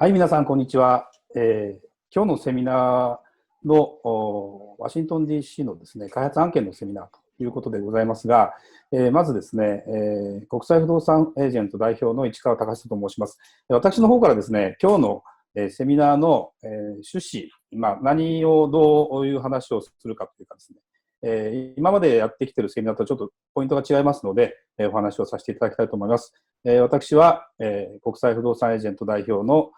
はい、皆さん、こんにちは。今日のセミナーのワシントン DC のですね、開発案件のセミナーということでございますが、まずですね、国際不動産エージェント代表の市川貴士と申します。私の方からですね、今日のセミナーの趣旨、何をどういう話をするかというかですね、今までやってきているセミナーとちょっとポイントが違いますので、お話をさせていただきたいと思います。私は国際不動産エージェント代表の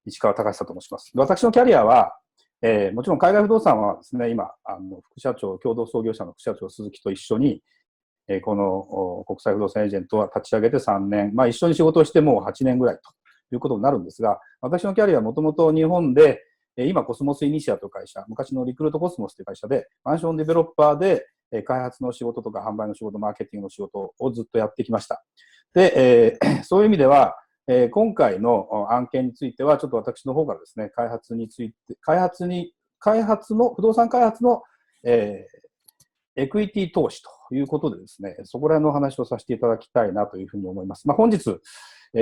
市川貴久と申します。私のキャリアは、もちろん海外不動産はですね、今、副社長、共同創業者の副社長鈴木と一緒に、この国際不動産エージェントは立ち上げて3年、一緒に仕事をしてもう8年ぐらいということになるんですが、私のキャリアはもともと日本で、今コスモスイニシアという会社、昔のリクルートコスモスという会社で、マンションデベロッパーで開発の仕事とか販売の仕事、マーケティングの仕事をずっとやってきました。で、そういう意味では、今回の案件については、ちょっと私の方からですね、開発の、不動産開発の、エクイティ投資ということでですね、そこら辺のお話をさせていただきたいなというふうに思います。本日、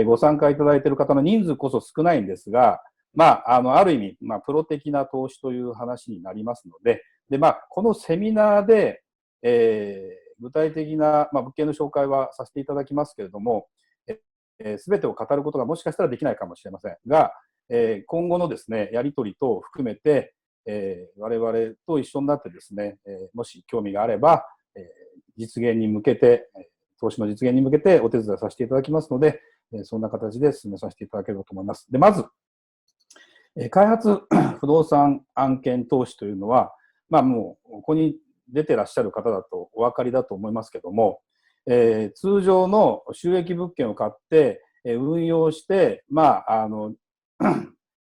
ご参加いただいている方の人数こそ少ないんですが、ある意味、プロ的な投資という話になりますので、このセミナーで、具体的な、物件の紹介はさせていただきますけれども、すべてを語ることがもしかしたらできないかもしれませんが、今後のですね、やり取り等を含めて、我々と一緒になってですね、もし興味があれば、実現に向けて、投資の実現に向けてお手伝いさせていただきますので、そんな形で進めさせていただければと思います。で、まず、開発不動産案件投資というのは、もうここに出てらっしゃる方だとお分かりだと思いますけども、通常の収益物件を買って、運用して、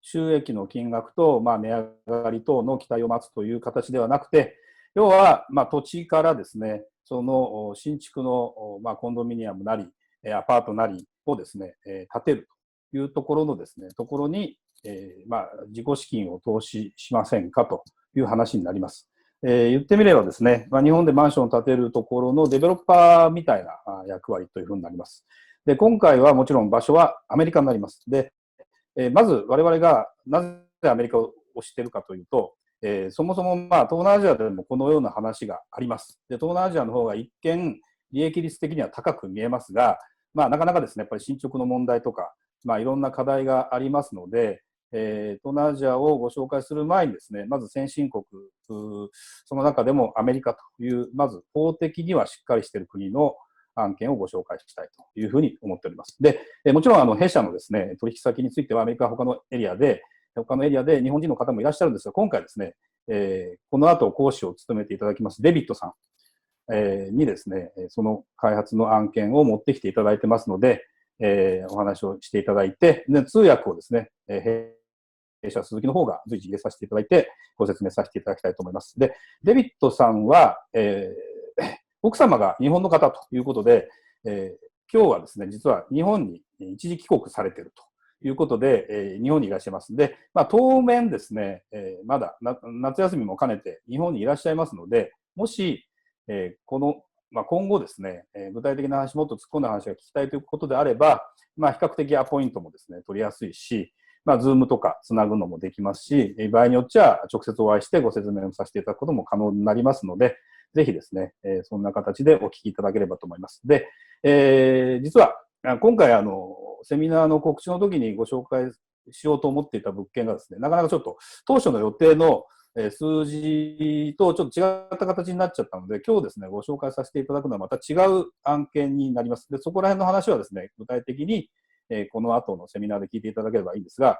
収益の金額と、値上がり等の期待を待つという形ではなくて、要は、土地からですね、その新築の、コンドミニアムなり、アパートなりをですね、建てるというところのですね、ところに、自己資金を投資しませんかという話になります。言ってみればですね、日本でマンションを建てるところのデベロッパーみたいな役割というふうになります。で、今回はもちろん場所はアメリカになります。で、まず我々がなぜアメリカを推しているかというと、そもそも東南アジアでもこのような話があります。で、東南アジアの方が一見利益率的には高く見えますが、なかなかですね、やっぱり進捗の問題とか、いろんな課題がありますので、東南アジアをご紹介する前にですね、まず先進国、その中でもアメリカという、まず法的にはしっかりしている国の案件をご紹介したいというふうに思っております。で、もちろん弊社のですね、取引先についてはアメリカ他のエリアで日本人の方もいらっしゃるんですが、今回ですね、この後講師を務めていただきますデビッドさん、にですね、その開発の案件を持ってきていただいてますので、お話をしていただいて、で通訳をですね、弊社鈴木の方が随時入れさせていただいて、ご説明させていただきたいと思います。で、デビッドさんは、奥様が日本の方ということで、今日はですね、実は日本に一時帰国されているということで、日本にいらっしゃいます。で、当面ですね、まだ夏休みも兼ねて日本にいらっしゃいますので、もし、今後ですね、具体的な話、もっと突っ込んだ話が聞きたいということであれば、比較的アポイントもですね、取りやすいし、ズームとかつなぐのもできますし、場合によっちゃ直接お会いしてご説明をさせていただくことも可能になりますので、ぜひですね、そんな形でお聞きいただければと思います。で、実は今回セミナーの告知の時にご紹介しようと思っていた物件がですね、なかなかちょっと当初の予定の数字とちょっと違った形になっちゃったので、今日ですね、ご紹介させていただくのはまた違う案件になります。で、そこら辺の話はですね、具体的にこの後のセミナーで聞いていただければいいんですが、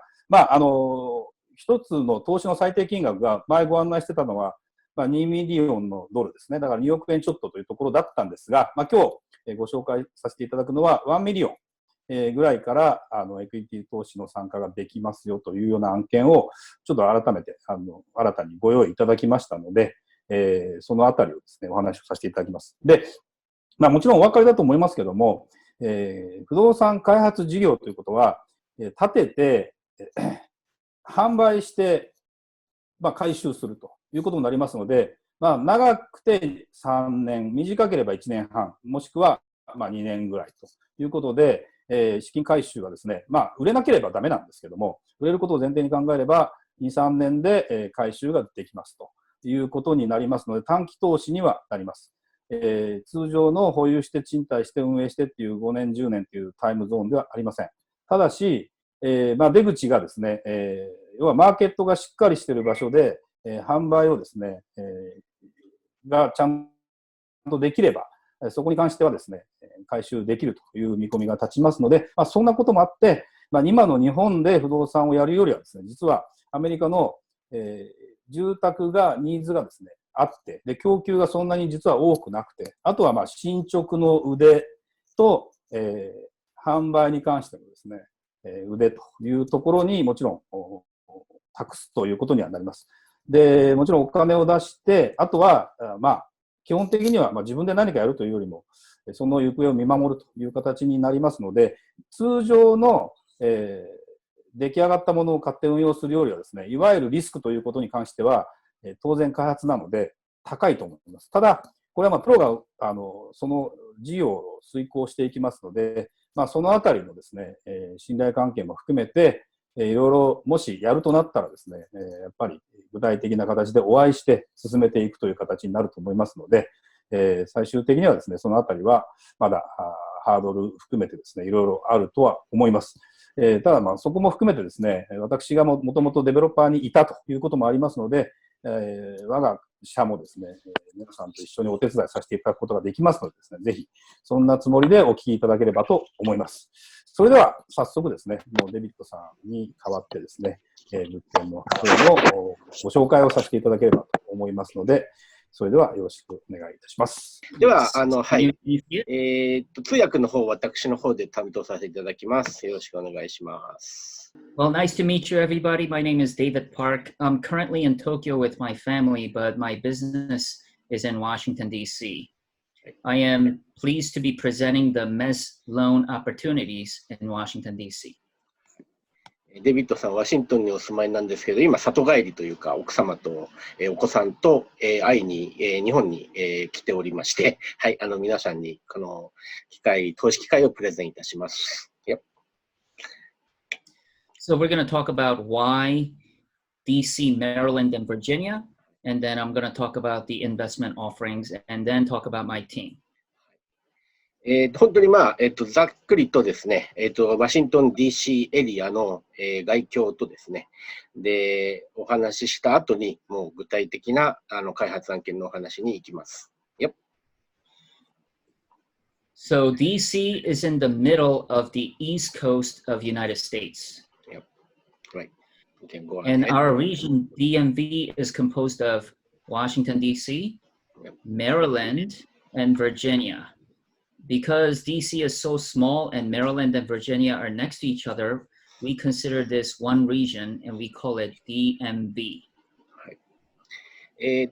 一つの投資の最低金額が前ご案内してたのは、2ミリオンのドルですね。だから2億円ちょっとというところだったんですが、今日ご紹介させていただくのは1ミリオンぐらいからエクイティ投資の参加ができますよというような案件をちょっと改めて新たにご用意いただきましたので、そのあたりをですね、お話をさせていただきます。で、もちろんお分かりだと思いますけども、不動産開発事業ということは、建てて、販売して、回収するということになりますので、長くて3年、短ければ1年半、もしくは2年ぐらいということで、資金回収がですね、売れなければダメなんですけども、売れることを前提に考えれば、2、3年で回収ができますということになりますので、短期投資にはなります。通常の保有して賃貸して運営してっていう5年、10年というタイムゾーンではありません。ただし、出口がですね、要はマーケットがしっかりしている場所で、販売をですね、がちゃんとできれば、そこに関してはですね、回収できるという見込みが立ちますので、そんなこともあって、今の日本で不動産をやるよりはですね、実はアメリカの、住宅がニーズがですね、あって、で、供給がそんなに実は多くなくて、あとは進捗の腕と、販売に関してもですね、腕というところにもちろん託すということにはなります。で、もちろんお金を出して、あとは、基本的には自分で何かやるというよりも、その行方を見守るという形になりますので、通常の、出来上がったものを買って運用するよりはですね、いわゆるリスクということに関しては、当然開発なので高いと思います。ただ、これはプロがその事業を遂行していきますので、そのあたりのですね、信頼関係も含めて、いろいろもしやるとなったらですね、やっぱり具体的な形でお会いして進めていくという形になると思いますので、最終的にはですね、そのあたりはまだハードル含めてですね、いろいろあるとは思います。ただそこも含めてですね、私がもともとデベロッパーにいたということもありますので、我が社もですね、皆さんと一緒にお手伝いさせていただくことができますのでですね、ぜひそんなつもりでお聞きいただければと思います。それでは早速ですね、もうデビッドさんに代わってですね、物件の方のご紹介をさせていただければと思いますので、それではよろしくお願いいたします。では、はい。通訳の方、私の方で担当させていただきます。よろしくお願いします。Well, nice to meet you, everybody. My name is David Park. I'm currently in Tokyo with my family, but my business is in Washington, D.C. I am pleased to be presenting the mezz loan opportunities in Washington, D.C. デビッドさん、ワシントンにお住まいなんですけど、今、里帰りというか、奥様とお子さんと会いに日本に来ておりまして、はい、皆さんにこの投資機会をプレゼンいたします。So we're going to talk about why DC, Maryland, and Virginia, and then I'm going to talk about the investment offerings, and then talk about my team. 本当にざっくりとですね、ワシントン DC エリアの概況とですね、で、お話しした後に、もう具体的な開発案件のお話に行きます。So DC is in the middle of the East Coast of United States. Right. You can go And ahead. our region, DMV, is composed of Washington, D.C., Maryland, and Virginia. Because DC is so small and Maryland and Virginia are next to each other, we consider this one region and we call it DMV.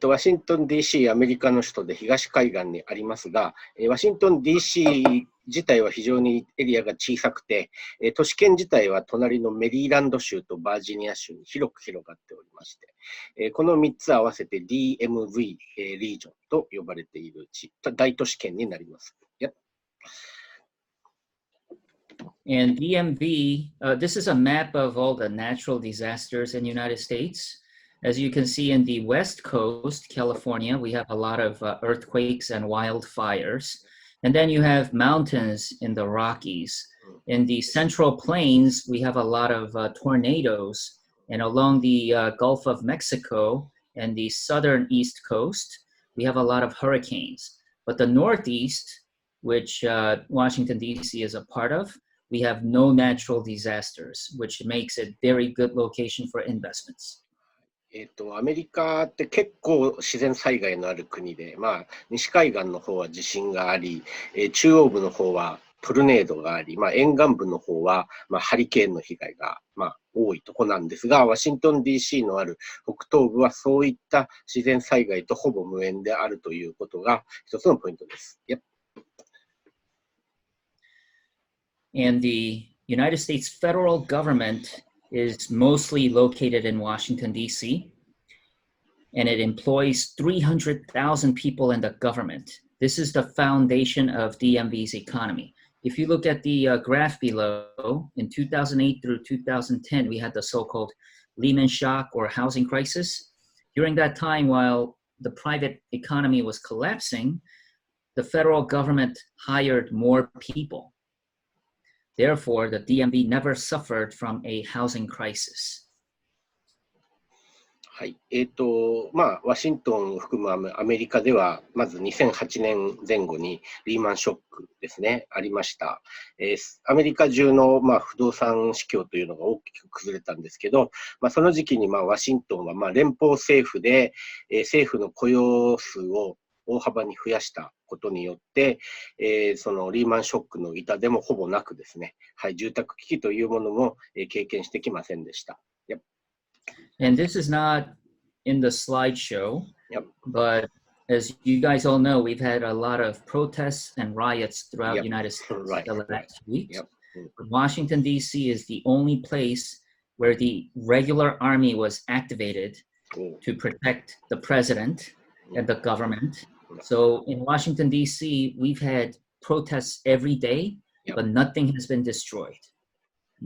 ワシントン DC、アメリカの首都で東海岸にありますが、ワシントン DC 自体は非常にエリアが小さくて、都市圏自体は隣のメリーランド州とバージニア州に広く広がっておりまして、この3つ合わせて DMV リージョンと呼ばれている大都市圏になります。And DMV, this is a map of all the natural disasters in the United States. As you can see in the West Coast, California, we have a lot of earthquakes and wildfires. And then you have mountains in the Rockies. In the Central Plains, we have a lot of tornadoes. And along the Gulf of Mexico and the southern East Coast, we have a lot of hurricanes. But the Northeast, which Washington, D.C. is a part of, we have no natural disasters, which makes it a very good location for investments. アメリカって結構自然災害のある国で、西海岸の方は地震があり、中央部の方はトルネードがあり、沿岸部の方は、ハリケーンの被害が、多いとこなんですが、ワシントン DC のある北東部はそういった自然災害とほぼ無縁であるということが一つのポイントです。And the United States federal government is mostly located in Washington, D.C., and it employs 300,000 people in the government. This is the foundation of DMV's economy. if you look at the graph below, in 2008 through 2010, we had the so-called Lehman shock or housing crisis. During that time, while the private economy was collapsing, the federal government hired more people. Therefore, the DMV never suffered from a housing crisis. はい。ワシントンを含むアメリカでは、まず2008年前後にリーマンショックですね、ありました。アメリカ中の、不動産市況というのが大きく崩れたんですけど、その時期に、ワシントンは、連邦政府で、政府の雇用数を大幅に増やしたことによって、そのリーマンショックの痛手もほぼなくですね、はい、住宅危機というものも、経験してきませんでした。And this is not in the slideshow, Yep. but as you guys all know, we've had a lot of protests and riots throughout the United States the last weeks. But Washington, D.C. is the only place where the regular army was activated to protect the president and the government. So in Washington, D.C., we've had protests every day, but nothing has been destroyed.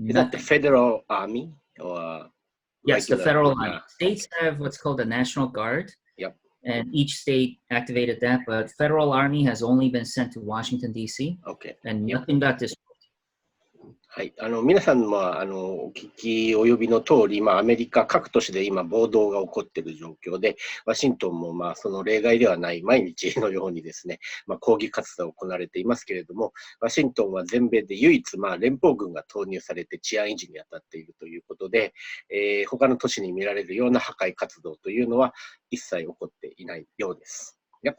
Is that the federal army or? Yes, the federal army. States have what's called the National Guard, and each state activated that, but federal army has only been sent to Washington, D.C., and nothing got destroyed. はい、皆さんもお聞き及びの通り、アメリカ各都市で今暴動が起こっている状況で、ワシントンもその例外ではない毎日のようにですね、抗議活動が行われていますけれども、ワシントンは全米で唯一連邦軍が投入されて治安維持に当たっているということで、他の都市に見られるような破壊活動というのは一切起こっていないようです。Yep.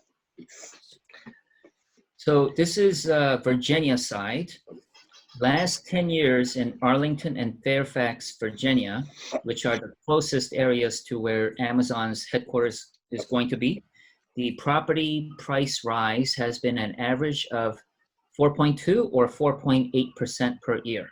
So this is Virginia side. Last 10 years in Arlington and Fairfax, Virginia, which are the closest areas to where Amazon's headquarters is going to be, the property price rise has been an average of 4.2 or 4.8% per year.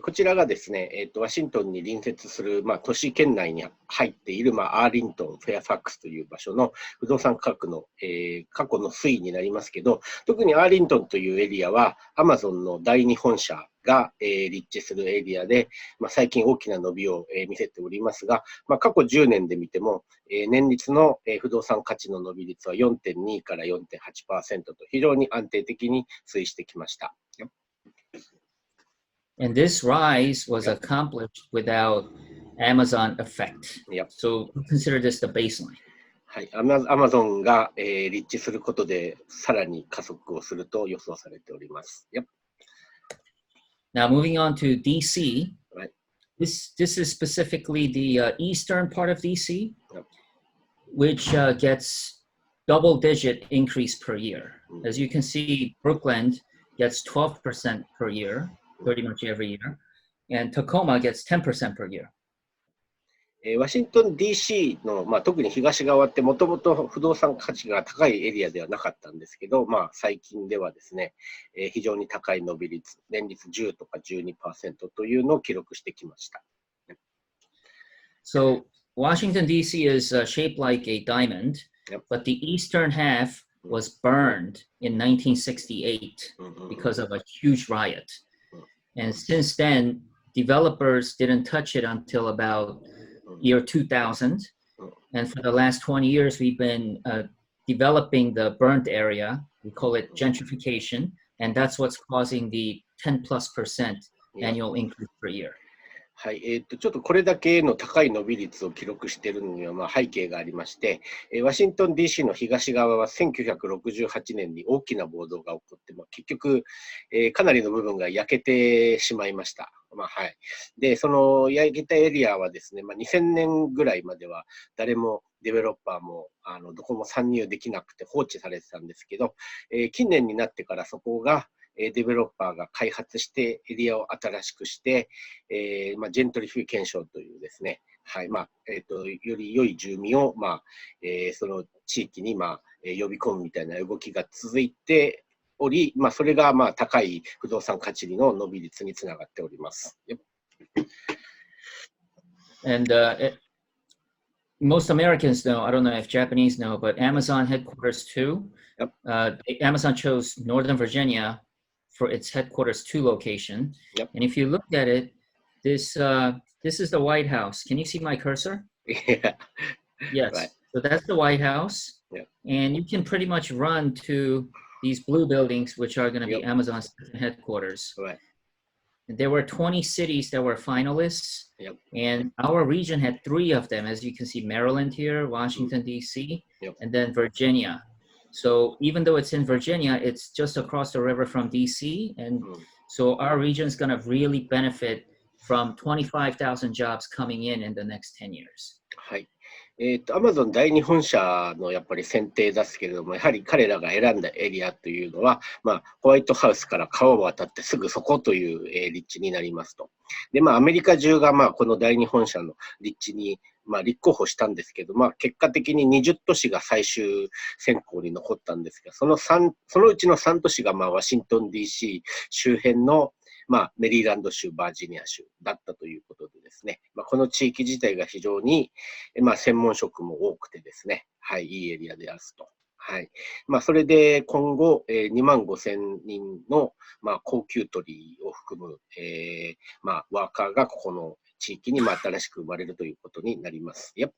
こちらがですね、ワシントンに隣接する、都市圏内に入っている、アーリントン、フェアファックスという場所の不動産価格の、過去の推移になりますけど、特にアーリントンというエリアは、アマゾンの第2本社が、立地するエリアで、最近大きな伸びを、見せておりますが、過去10年で見ても、年率の、不動産価値の伸び率は 4.2 から 4.8% と非常に安定的に推移してきました。And this rise was accomplished without Amazon effect. So consider this the baseline. はい、アマゾンが、立地することでさらに加速をすると予想されております。Now moving on to DC. This is specifically the eastern part of DC, which gets double-digit increase per year. As you can see, Brooklyn gets 12% per year. Pretty much every year, and Tacoma gets 10% per year. ワシントン DC の、特に東側ってもともと不動産価値が高いエリアではなかったんですけど、最近ではですね、非常に高い伸び率、年率10とか 12% というのを記録してきました。So Washington DC is shaped like a diamond, but the eastern half was burned in 1968 because of a huge riot. And since then, developers didn't touch it until about year 2000. And for the last 20 years, we've been developing the burnt area. We call it gentrification. And that's what's causing the 10+% annual increase per year. はい、ちょっとこれだけの高い伸び率を記録しているのには背景がありまして、ワシントン DC の東側は1968年に大きな暴動が起こって、結局、かなりの部分が焼けてしまいました。はい。で、その焼けたエリアはですね、2000年ぐらいまでは誰もデベロッパーもどこも参入できなくて放置されてたんですけど、近年になってからそこがデベロッパーが開発してエリアを新しくして、ジェントリフィケーションというですね、はい、より良い住民を、その地域に、呼び込むみたいな動きが続いており、それが、高い不動産価値の伸び率につながっております。And most Americans know, I don't know if Japanese know, but Amazon headquarters 2 Yep. Amazon chose Northern Virginia for its headquarters 2 location. Yep. And if you look at it, this is the White House. Can you see my cursor? Yeah. Yes. Right. So that's the White House. Yep. And you can pretty much run to these blue buildings, which are going to be Yep. Amazon's headquarters. Right. There were 20 cities that were finalists, Yep. and our region had 3 of them. As you can see, Maryland here, Washington, D.C., Yep. and then Virginia. So even though it's in Virginia, it's just across the river from D.C., and so our region is going to really benefit from 25,000 jobs coming in the next 10 years. はい。アマゾン第2本社のやっぱり選定ですけれども、やはり彼らが選んだエリアというのは、ホワイトハウスから川を渡ってすぐそこという、立地になりますと。で、アメリカ中がこの第2本社の立地に、立候補したんですけど、結果的に20都市が最終選考に残ったんですが、そのうちの3都市がワシントン DC 周辺のメリーランド州、バージニア州だったということでですね、この地域自体が非常に、専門職も多くてですね、はい、いいエリアであると。はい。それで今後、25,000人の、高給取りを含む、ワーカーがここの地域に新しく生まれるということになります。Yep.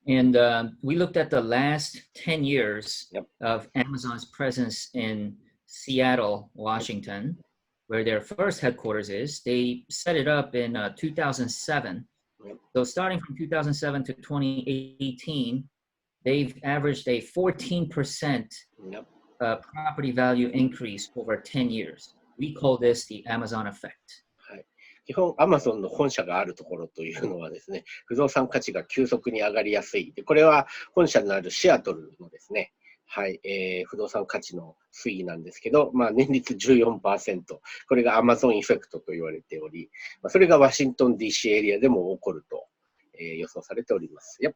And we looked at the last 10 years Yep. of Amazon's presence in Seattle, Washington, where their first headquarters is. They set it up in 2007. Yep. So starting from 2007 to 2018, they've averaged a 14% Yep. Property value increase over 10 years. We call this the Amazon effect. 基本、アマゾンの本社があるところというのはですね、不動産価値が急速に上がりやすい。で、これは本社のあるシアトルのですね、はい、不動産価値の推移なんですけど、年率 14%、これが Amazon エフェクトと言われており、それがワシントン DC エリアでも起こると、予想されております。Yep.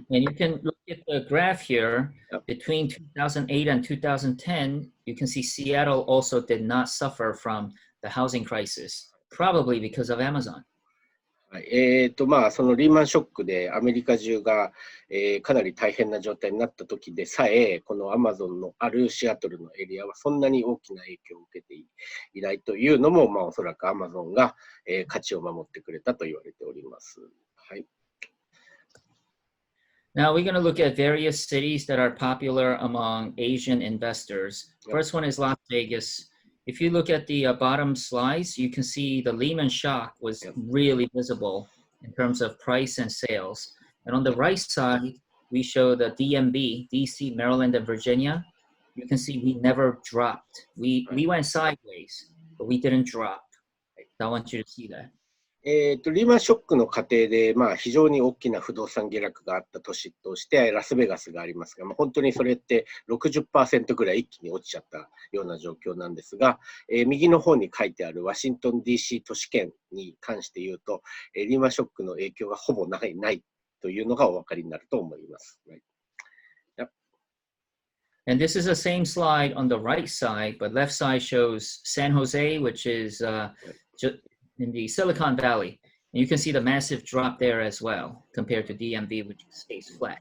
And you can look at the graph here. Between 2008 and 2010, you can see Seattle also did not suffer from the housing crisis, probably because of Amazon. はい、そのリーマンショックでアメリカ中が、かなり大変な状態になった時でさえ、このアマゾンのあるシアトルのエリアはそんなに大きな影響を受けていないというのも、おそらくアマゾンが、価値を守ってくれたと言われております。はい。Now we're going to look at various cities that are popular among Asian investors. First one is Las Vegas. If you look at the bottom slides, you can see the Lehman shock was really visible in terms of price and sales. And on the right side, we show the DMV, DC, Maryland, and Virginia. You can see we never dropped. We went sideways, but we didn't drop. I want you to see that. リーマンショックの過程で、非常に大きな不動産下落があった都市としてラスベガスがありますが、本当にそれって 60% ぐらい一気に落ちちゃったような状況なんですが、右の方に書いてあるワシントン DC 都市圏に関して言うと、リーマンショックの影響がほぼないというのがお分かりになると思います。And this is the same slide on the right side, but left side shows San Jose, which is in the Silicon Valley. And you can see the massive drop there as well, compared to DMV, which stays flat.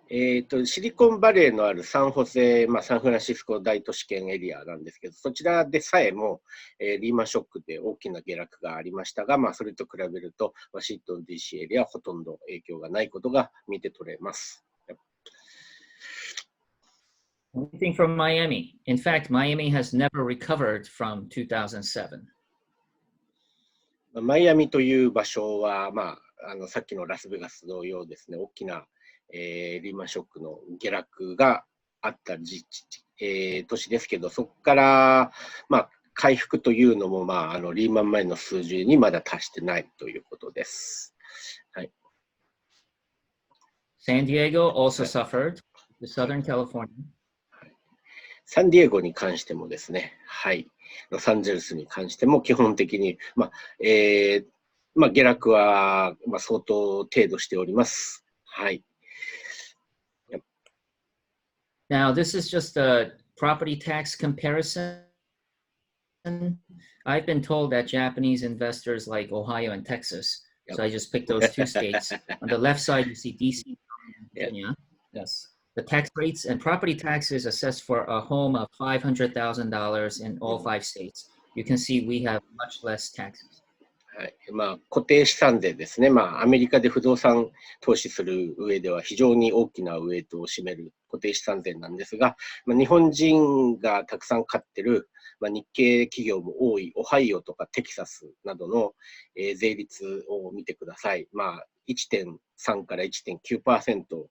シリコンバレーのあるサンホセ、サンフランシスコ大都市圏エリアなんですけど、そちらでさえも、リーマンショックで大きな下落がありましたが、それと比べると、ワシントン DC エリアはほとんど影響がないことが見て取れます。Anything from Miami? In fact, Miami has never recovered from 2007. マイアミという場所は、さっきのラスベガス同様ですね、大きな、リーマンショックの下落があった都市ですけど、そこから、回復というのも、リーマン前の数字にまだ達してないということです。はい、San Diego also suffered, the Southern California. サンディエゴに関してもですね、はい、ロサンゼルスに関しても基本的に、下落は、相当程度しております。はい。Now, this is just a property tax comparison. I've been told that Japanese investors like Ohio and Texas, so I just picked those 2 states. On the left side, you see DC Virginia. Yes. The tax rates and property taxes assessed for a home of $500,000 in all 5 states. You can see we have much less taxes. はい、固定資産税ですね。アメリカで不動産投資する上では非常に大きなウエイトを占める固定資産税なんですが、日本人がたくさん飼ってる、日系企業も多いオハイオとかテキサスなどの、税率を見てください。1.3 から 1.9%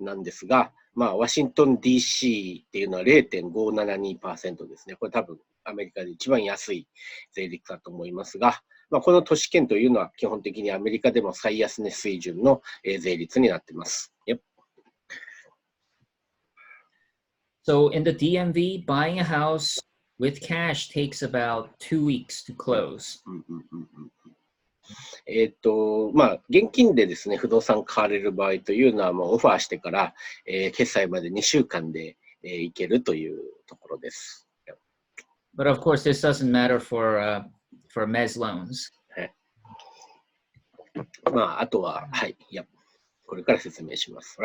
なんですが、ワシントン DC っていうのは 0.572% ですね。これ多分アメリカで一番安い税率だと思いますが、この都市圏というのは基本的にアメリカでも最安値水準の税率になっています。So in the DMV, buying a house with cash takes about 2 weeks to close. 現金でですね、不動産買われる場合というのは、オファーしてから、決済まで2週間で、いけるというところです。But of course, this doesn't matter for mezz loans. あとは、これから説明します。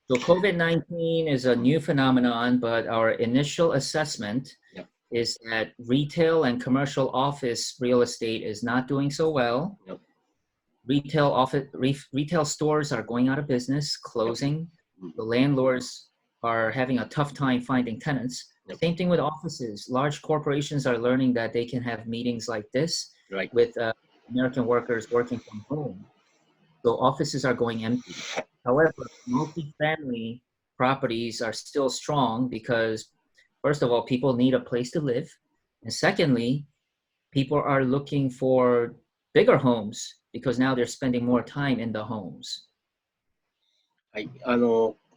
So COVID-19 is a new phenomenon, but our initial assessment is that retail and commercial office real estate is not doing so well. Retail stores are going out of business, closing. The landlords are having a tough time finding tenants. Same thing with offices. Large corporations are learning that they can have meetings like this with American workers working from home. So offices are going empty. However, multifamily properties are still strong because, first of all, people need a place to live. And secondly, people are looking for bigger homes because now they're spending more time in the homes.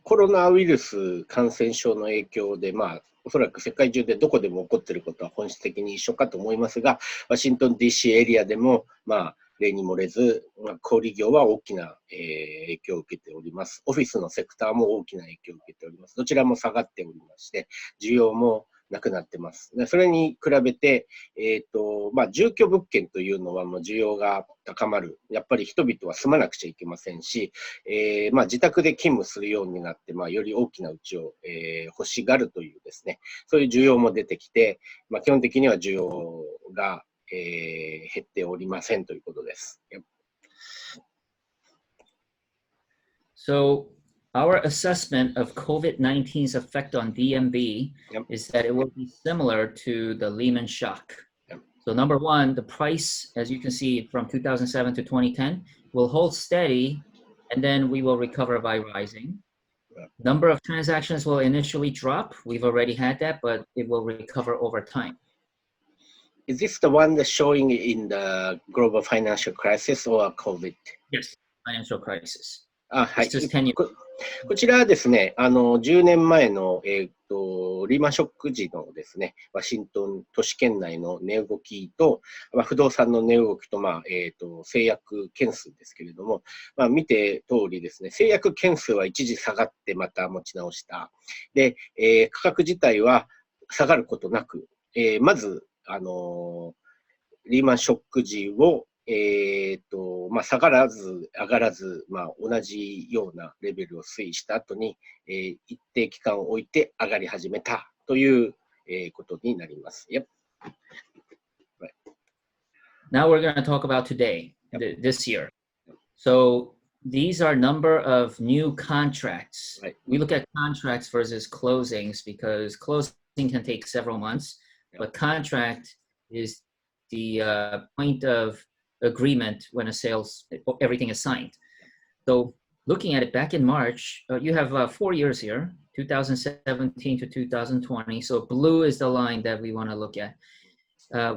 コロナウイルス感染症の影響で、おそらく世界中でどこでも起こっていることは本質的に一緒かと思いますが、ワシントン DC エリアでも、例に漏れず、小売業は大きな、影響を受けております。オフィスのセクターも大きな影響を受けております。どちらも下がっておりまして、需要もなくなってます。それに比べて、住居物件というのはもう需要が高まる。やっぱり人々は住まなくちゃいけませんし、自宅で勤務するようになって、より大きな家を、欲しがるというですね、そういう需要も出てきて、基本的には需要が、減っておりませんということです。So, our assessment of COVID-19's effect on DMV is that it will be similar to the Lehman shock. So number one, the price, as you can see from 2007 to 2010, will hold steady and then we will recover by rising. Number of transactions will initially drop. We've already had that, but it will recover over time. Is this the one that's showing in the global financial crisis or COVID? Yes, financial crisis. はい。 Just 10 years. こちらはですね、10年前の、リーマンショック時のですね、ワシントン都市圏内の値動きと、不動産の値動きと、制約件数ですけれども、見て通りですね、制約件数は一時下がってまた持ち直した。で、価格自体は下がることなく、まず、リーマンショック時を、下がらず、上がらず、同じようなレベルを推移した後に、一定期間を置いて上がり始めたという、ことになります。Yep. Right. Now we're going to talk about today, this year. So these are number of new contracts. Right. We look at contracts versus closings because closing can take several months, but contract is the point of agreement when everything is signed. So looking at it back in March, you have 4 years here, 2017 to 2020. So blue is the line that we want to look at.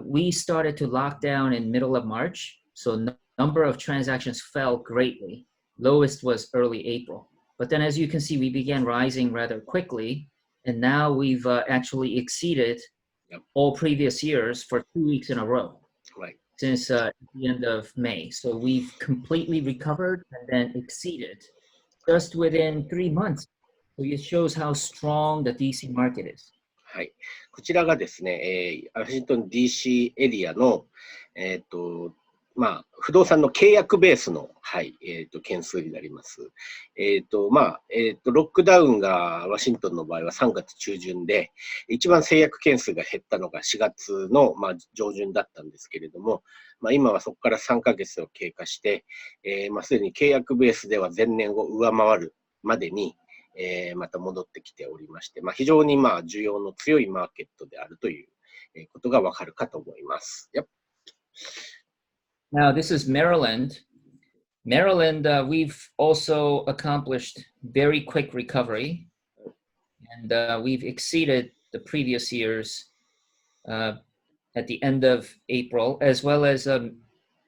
We started to lock down in middle of March. So number of transactions fell greatly. Lowest was early April. But then as you can see, we began rising rather quickly. And now we've actually exceeded all previous years for 2 weeks in a row. Right. Since the end of May. So we've completely recovered and then exceeded just within 3 months. So it shows how strong the DC market is. はい。こちらがですね、ワシントン DC エリアの、不動産の契約ベースの、件数になります。ロックダウンがワシントンの場合は3月中旬で、一番制約件数が減ったのが4月の、上旬だったんですけれども、今はそこから3ヶ月を経過して、すでに契約ベースでは前年を上回るまでに、また戻ってきておりまして、非常に需要の強いマーケットであるということがわかるかと思います。Now, this is Maryland. Maryland, we've also accomplished very quick recovery, and we've exceeded the previous years at the end of April, as well as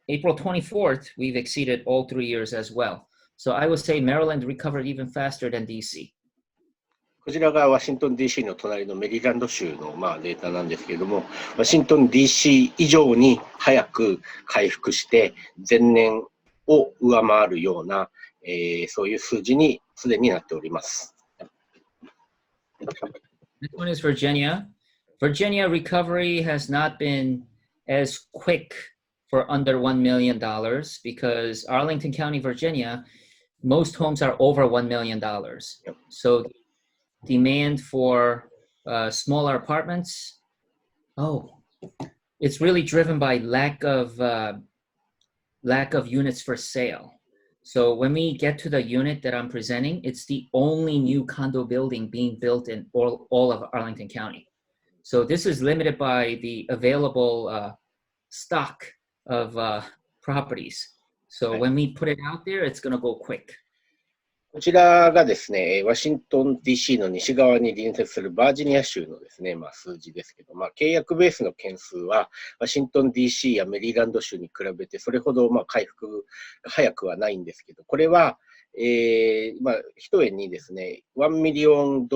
April 24th, we've exceeded all 3 years as well. So I would say Maryland recovered even faster than DC. こちらがワシントン DC の隣のメリーランド州のデータなんですけれども、ワシントン DC 以上に早く回復して、前年を上回るような、そういう数字にすでになっております。This one is Virginia. Virginia recovery has not been as quick for under $1 million because Arlington County, Virginia, most homes are over $1 million. So demand for smaller apartments, it's really driven by lack of units for sale. So when we get to the unit that I'm presenting, it's the only new condo building being built in all of Arlington County. So this is limited by the available stock of properties. So when we put it out there, it's going to go quick. こちらがですね、ワシントン DC の西側に隣接するバージニア州のですね、数字ですけど、契約ベースの件数は、ワシントン DC やメリーランド州に比べて、それほど回復が早くはないんですけど、これは、一重にですね、$1 ミリオン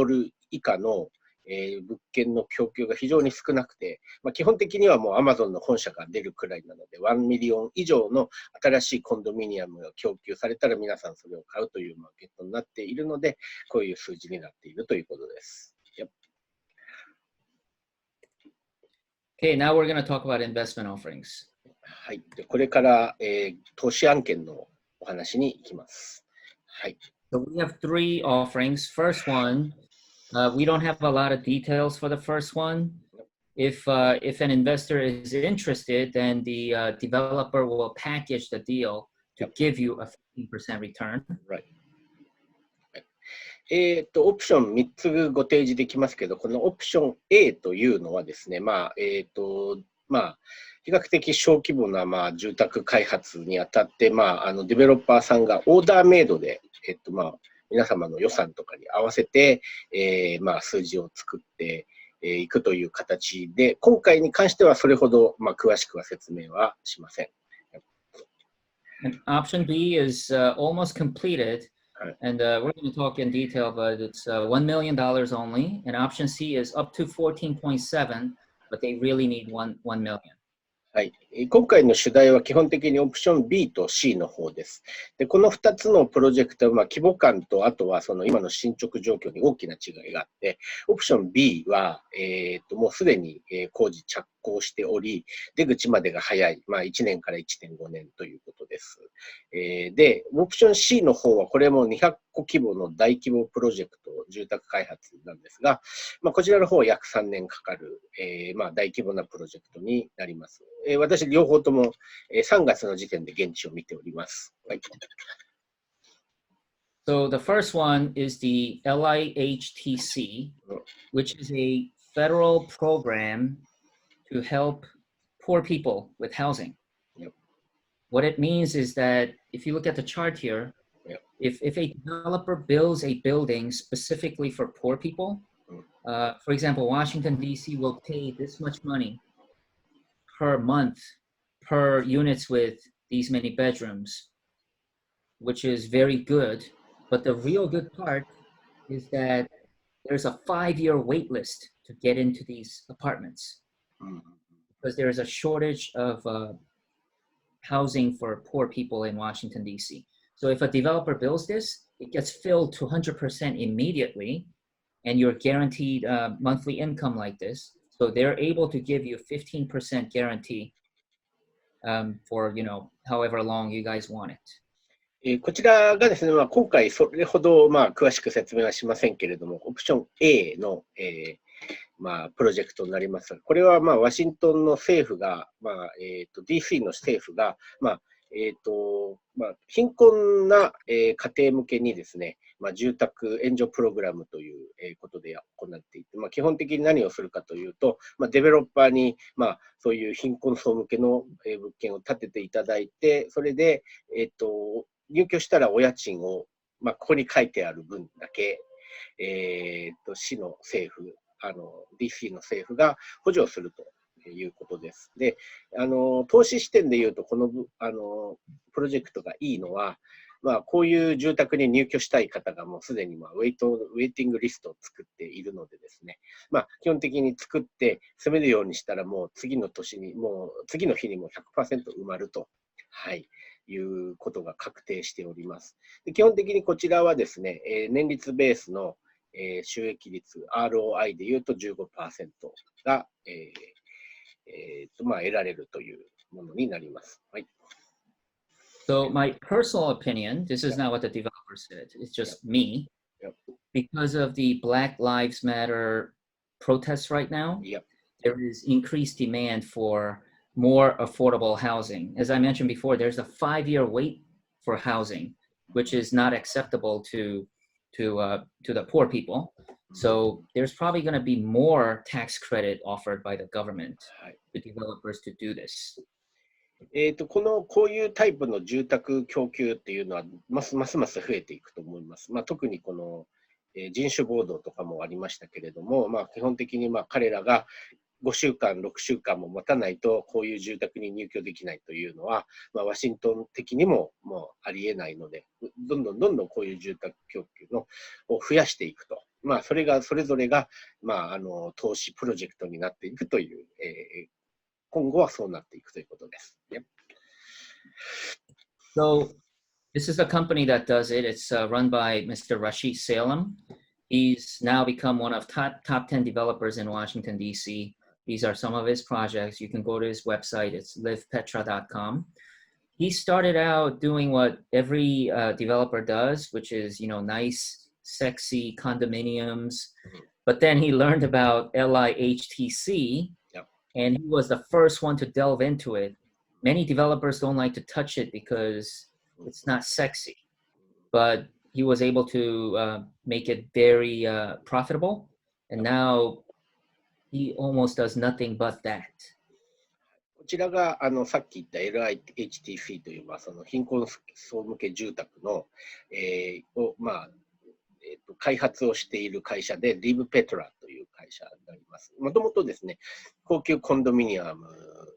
以下の物件の供給が非常に少なくて、基本的にはもう Amazon の本社が出るくらいなので、1ミリオン以上の新しいコンドミニアムが供給されたら皆さんそれを買うというマーケットになっているので、こういう数字になっているということです。Okay, now we're going to talk about investment offerings. はい。でこれから、投資案件のお話に行きます。はい。So we have 3 offerings. First one, we don't have a lot of details for the first one. If an investor is interested, then the developer will package the deal to give you a 15% return. Right. オプション3つご提示できますけど、このオプション A というのはですね、比較的小規模な住宅開発にあたって、デベロッパーさんがオーダーメイドで、皆様の予算とかに合わせて、数字を作っていくという形で、今回に関してはそれほど、詳しくは説明はしません。And option B is almost completed, and we're going to talk in detail, but it's $1 million only. And option C is up to 14.7, but they really need $1 million. はい、今回の主題は基本的にオプション B と C の方です。で、この2つのプロジェクトは規模感と、あとはその今の進捗状況に大きな違いがあって、オプション B は、もうすでに工事着工しており、出口までが早い、1年から 1.5 年ということです。で、オプション C の方はこれも200個規模の大規模プロジェクト、住宅開発なんですが、こちらの方は約3年かかる、大規模なプロジェクトになります。私、両方とも3月の時点で現地を見ております。はい。So the first one is the LIHTC, which is a federal program to help poor people with housing. Yep. What it means is that if you look at the chart here, yep. if a developer builds a building specifically for poor people, for example, Washington, D.C. will pay this much money per month per units with these many bedrooms, which is very good. But the real good part is that there's a 5-year wait list to get into these apartments because there is a shortage of housing for poor people in Washington, D.C. So if a developer builds this, it gets filled to 100% immediately, and you're guaranteed monthly income like this. So they're able to give you 15% guarantee for, however long you guys want it. こちらがですね、今回それほど詳しく説明はしませんけれども、オプション A の、プロジェクトになります。これはワシントンの政府が、DC の政府が、貧困な、家庭向けにですね、住宅援助プログラムということで行っていて、基本的に何をするかというと、デベロッパーに、そういう貧困層向けの物件を建てていただいて、それで、入居したらお家賃を、ここに書いてある分だけ、市の政府、DC の政府が補助をするということです。で、投資視点でいうと、この、プロジェクトがいいのは、こういう住宅に入居したい方がもうすでにウェイティングリストを作っているのでですね、基本的に作って住めるようにしたらもう次の日にもう 100% 埋まると、いうことが確定しております。で、基本的にこちらはですね、年率ベースの収益率 ROI でいうと 15% が、得られるというものになります。So my personal opinion, this is not what the developer said, it's just me. Because of the Black Lives Matter protests right now, there is increased demand for more affordable housing. As I mentioned before, there's a 5-year wait for housing, which is not acceptable to the poor people. So there's probably going to be more tax credit offered by the government to developers to do this. こういうタイプの住宅供給っていうのはますます増えていくと思います。特にこの人種暴動とかもありましたけれども、基本的に彼らが5週間、6週間も待たないとこういう住宅に入居できないというのは、ワシントン的にももうありえないので、どんどんこういう住宅供給を増やしていくと。それぞれが、投資プロジェクトになっていくという、今後はそうなっていくということです。So this is a company that does it. It's run by Mr. Rashid Salem. He's now become one of top 10 developers in Washington, D.C. These are some of his projects. You can go to his website. It's livepetra.com. He started out doing what every developer does, which is, nice, sexy condominiums. But then he learned about LIHTC, and he was the first one to delve into it. Many developers don't like to touch it because it's not sexy, but he was able to make it very profitable, and now he almost does nothing but that. こちらがさっき言った LIHTC というその貧困層向け住宅の、開発をしている会社でリブペトラという会社になります。もともとですね、高級コンドミニアム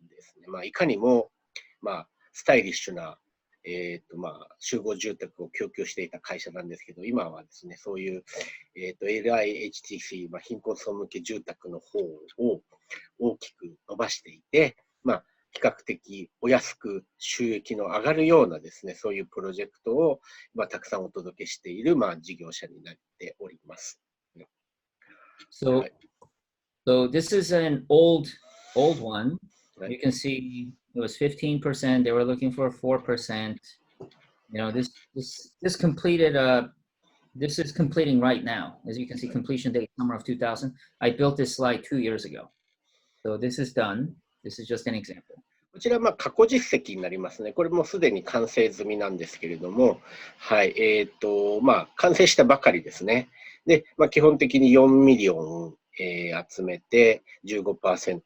ですね、いかにも、スタイリッシュな、集合住宅を供給していた会社なんですけど、今はですね、そういう、LIHTC、貧困層向け住宅の方を大きく伸ばしていて、比較的お安く収益の上がるようなですね、そういうプロジェクトを、たくさんお届けしている、事業者になっております。So this is an old one. You can see it was 15%. They were looking for 4%. This completed. This is completing right now. As you can see, completion date summer of 2000. I built this slide 2 years ago. So this is done. This is just an example. こちらは過去実績になりますね。これもすでに完成済みなんですけれども、完成したばかりですね。で、基本的に4ミリオン、集めて 15%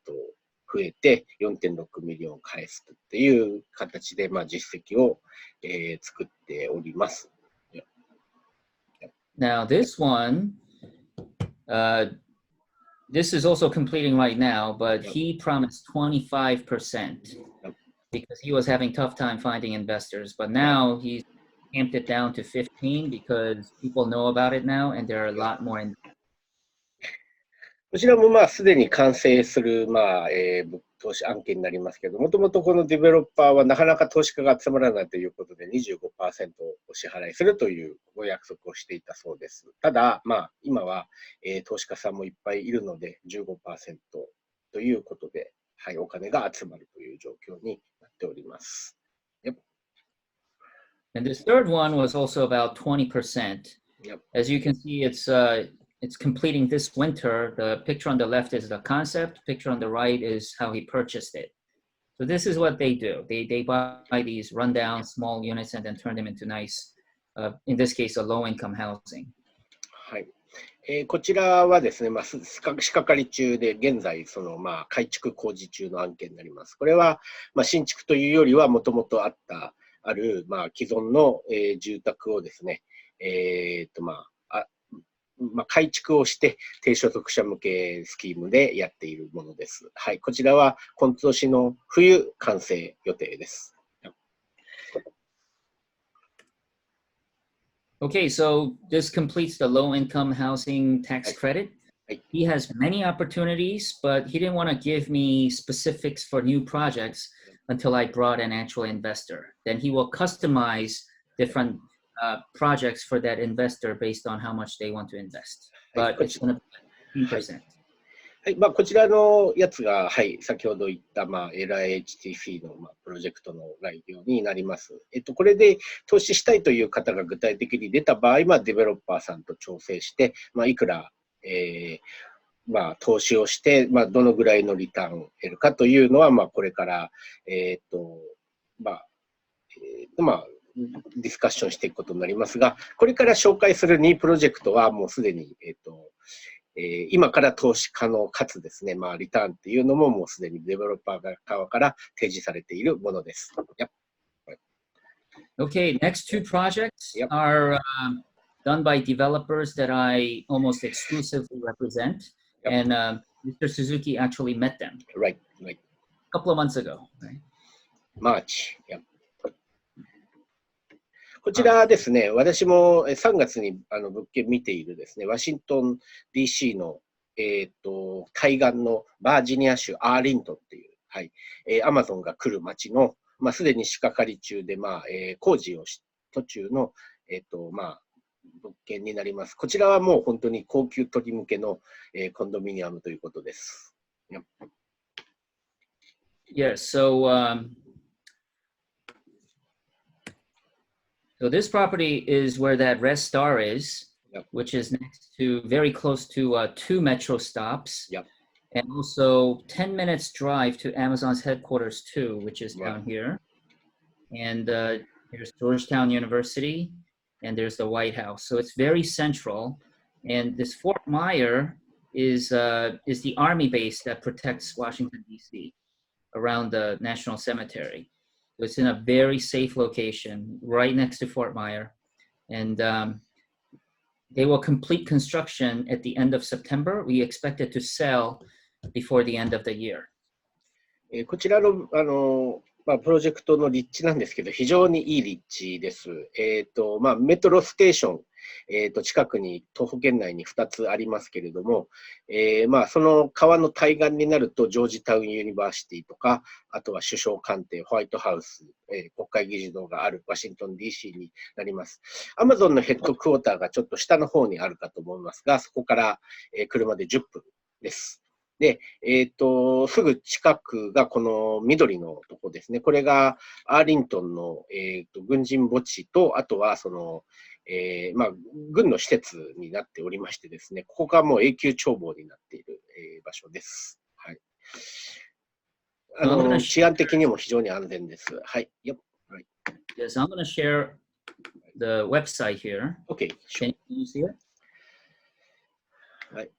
増えて 4.6 ミリオン返すっていう形で、実績を、作っております。Now this one, this is also completing right now, but he promised 25% because he was having tough time finding investors. But now he's amped it down to 15 because people know about it now and there are a lot more in. こちらもすでに完成する投資案件になりますけど、もともとこのデベロッパーはなかなか投資家が集まらないということで 25% をお支払いするというご約束をしていたそうです。ただ、今は、投資家さんもいっぱいいるので 15% ということで、お金が集まるという状況になってっております。And this third one was also about 20%. As you can see, it's completing this winter. The picture on the left is the concept. Picture on the right is how he purchased it. So this is what they do. They buy these rundown small units and then turn them into nice, in this case, a low-income housing. はい。こちらはですね、仕掛かり中で、現在、改築工事中の案件になります。これは、新築というよりは、もともとある、既存の、住宅をですね、改築をして、低所得者向けスキームでやっているものです。はい。こちらは、今年の冬、完成予定です。Okay, so this completes the low-income housing tax credit. He has many opportunities, but he didn't want to give me specifics for new projects until I brought an actual investor. Then he will customize different projects for that investor based on how much they want to invest. But it's going to be 10%. はい。こちらのやつが、はい、先ほど言った、LIHTC の、プロジェクトの概要になります。これで投資したいという方が具体的に出た場合、デベロッパーさんと調整して、いくら、投資をして、どのぐらいのリターンを得るかというのは、これから、ディスカッションしていくことになりますが、これから紹介する2プロジェクトは、もうすでに、今から投資可能かつですね、リターンっていうのももうすでにデベロッパー側から提示されているものです。Okay, next two projects are done by developers that I almost exclusively represent, and Mr. Suzuki actually met them. Right. A couple of months ago. Right? March.こちらですね、私も3月に物件見ているですね、ワシントン DC の、対岸のバージニア州アーリントンっていう、はい、アマゾンが来る町の、すでに仕掛かり中で、工事を途中の、物件になります。こちらはもう本当に高級取り向けの、コンドミニアムということです。Yes, so this property is where that Red Star is, which is next to, very close to 2 metro stops, and also 10 minutes drive to Amazon's headquarters too, which is down here. And there's Georgetown University, and there's the White House. So it's very central. And this Fort Myer is the Army base that protects Washington, D.C. around the National Cemetery. It's in a very safe location right next to Fort Myer. And they will complete construction at the end of September. We expect it to sell before the end of the year. こちらの、プロジェクトの立地なんですけど、非常にいい立地です。メトロステーション、近くに、徒歩圏内に2つありますけれども、その川の対岸になると、ジョージタウンユニバーシティとか、あとは首相官邸、ホワイトハウス、国会議事堂があるワシントン DC になります。アマゾンのヘッドクォーターがちょっと下の方にあるかと思いますが、そこから、車で10分です。で、すぐ近くがこの緑のとこですね。これがアーリントンの、軍人墓地と、あとはその、軍の施設になっておりましてですね、ここがもう永久眺望になっている、場所です。はい。治安的にも非常に安全です。はい。Yep. Right. Yes, I'm going to share the website here. Okay. Can you see it? はい。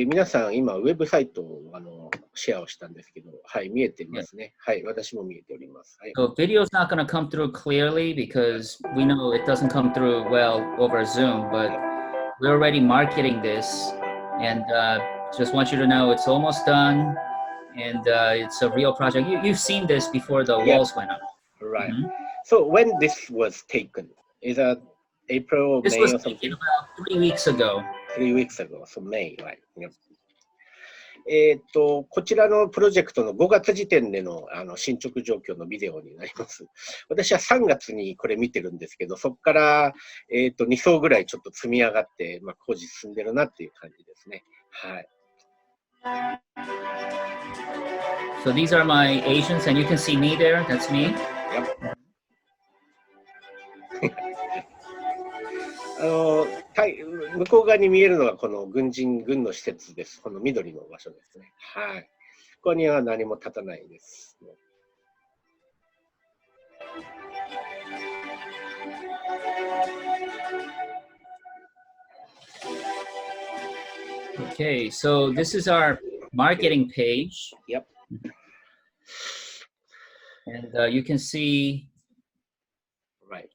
皆さん、今、ウェブサイトをシェアをしたんですけど、はい、見えてますね。はい、私も見えております。はい、So video is not going to come through clearly because we know it doesn't come through well over Zoom, but we're already marketing this, and just want you to know it's almost done, and it's a real project. You've seen this before the walls went up. Right. So when this was taken, is that April or This May was or taken something? about 3 weeks ago. 3 weeks ago, so May, right. こちらのプロジェクトの5月時点での、進捗状況のビデオになります。私は3月にこれ見てるんですけど、そこから、2層ぐらいちょっと積み上がって、工事進んでるなっていう感じですね。はい。So these are my agents, and you can see me there. That's me. Yep. 向こう側に見えるのがこの軍の施設です。この緑の場所ですね。はい。ここには何も立たないです。Okay, so this is our marketing page. Yep. And you can see Right.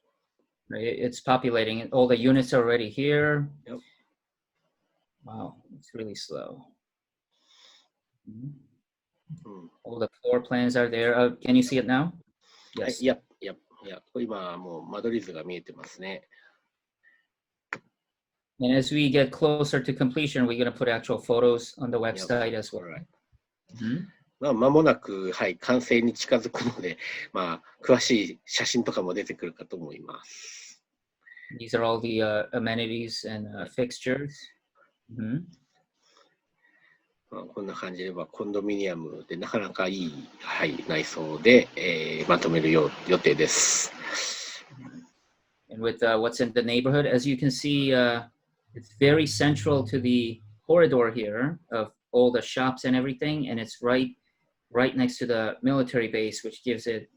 It's populating. All the units are already here. Yep. Wow, it's really slow. All the floor plans are there. Can you see it now? Yes. Yep. 今もう間取り図が見えてますね。And as we get closer to completion, we're going to put actual photos on the website as well. Right. 間もなく、はい、完成に近づくので、詳しい写真とかも出てくるかと思います。These are all the amenities and fixtures. こんな感じでコンドミニアムでなかなかいい、はい、内装で、まとめる予定です。And with what's in the neighborhood, as you can see, it's very central to the corridor here of all the shops and everything, and it's right next to the military base, which gives it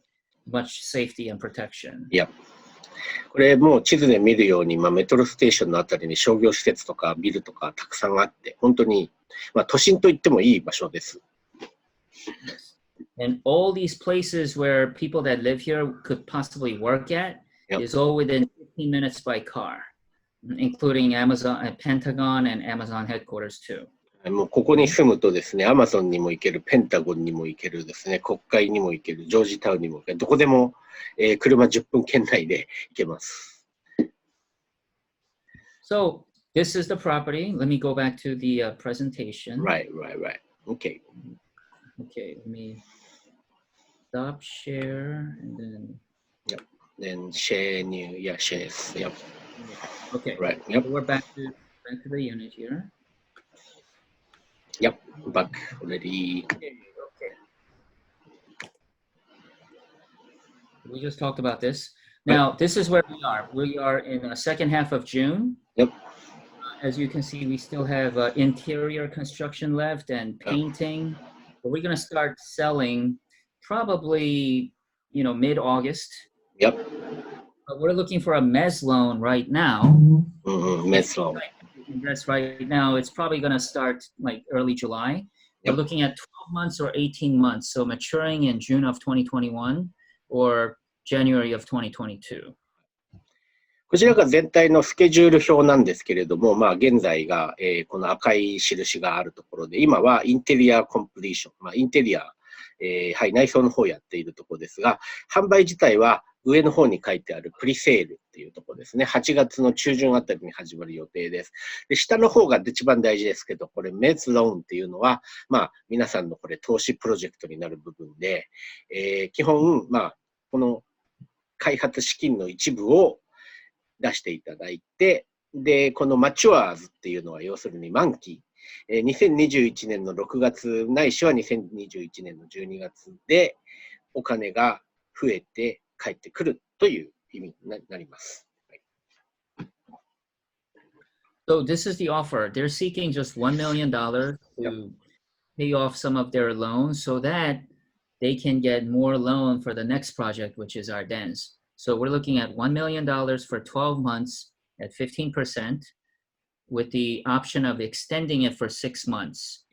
much safety and protection. Yep. これもう地図で見るように、メトロステーションのあたりに商業施設とかビルとかたくさんあって、本当に、都心といってもいい場所です。And all these places where people that live here could possibly work at is all within 15 minutes by car, including Amazon, Pentagon, and Amazon headquarters too. もうここに住むとですね、アマゾンにも行ける、ペンタゴンにも行けるですね、国会にも行ける、ジョージタウンにも行ける、どこでも、車10分圏内で行けます。So this is the property. Let me go back to the presentation. Right. Okay. Okay, let me stop share and then. Yep. Then share new. Yeah, shares. Yep. Okay. Right. Yep. So we're back to the unit here. Yep. Back already. Okay. We just talked about this. Now, this is where we are. We are in the second half of June. Yep. As you can see, we still have interior construction left and painting. But we're going to start selling probably, mid-August. Yep. But we're looking for a mezz loan right now. Mezz loan. That's right now. It's probably going to start like early July. We're looking at 12 months or 18 months. So maturing in June of 2021 or January of 2022. こちらが全体のスケジュール表なんですけれども、現在が、この赤い印があるところで、今はインテリアコンプリーション、インテリア、はい、内装の方をやっているところですが、販売自体は上の方に書いてあるプリセールっていうところですね。8月の中旬あたりに始まる予定です。で、下の方が一番大事ですけど、これメズローンっていうのは、皆さんのこれ投資プロジェクトになる部分で、基本、この開発資金の一部を出していただいて、で、このマチュアーズっていうのは要するに満期、2021年の6月ないしは2021年の12月でお金が増えて返ってくるという意味になります。So this is the offer. They're seeking just $1 million to pay off some of their loans so that they can get more loan for the next project, which is Ardennes. So we're looking at $1 million for 12 months at 15% with the option of extending it for 6 months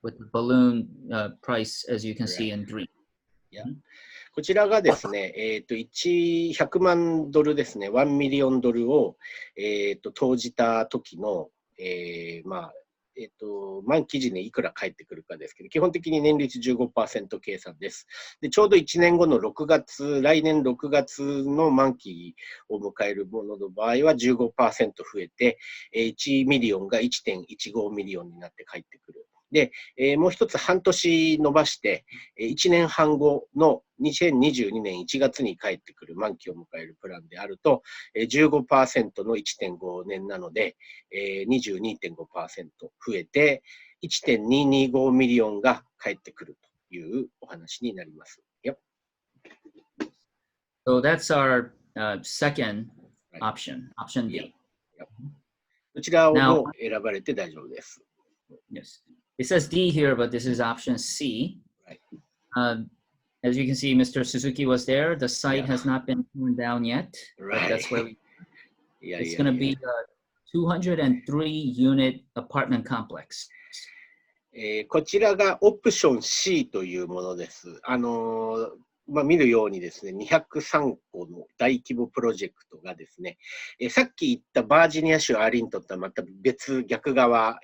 with the balloon price, as you can see in green. こちらがですね、100万ドルですね、1ミリオンドルを、投じた時の、満期時にいくら返ってくるかですけど、基本的に年率 15% 計算です。で、ちょうど1年後の6月、来年6月の満期を迎えるものの場合は 15% 増えて、1ミリオンが 1.15 ミリオンになって返ってくる。で、もう一つ半年伸ばして、1年半後の2022年1月に帰ってくる満期を迎えるプランであると、15% の 1.5 年なので、22.5% 増えて、1.225 ミリオンが返ってくるというお話になります。Yep. So that's our second option, option B. Yep. こちらをも選ばれて大丈夫です。Yes. It says D here, but this is option C. Right. As you can see, Mr. Suzuki was there. The site has not been torn down yet. Right. That's where it's going to be a 203 unit apartment complex. こちらがオプション C というものです。見るようにですね、203個の大規模プロジェクトがですね、さっき言ったバージニア州アーリントンとはまた別、逆側、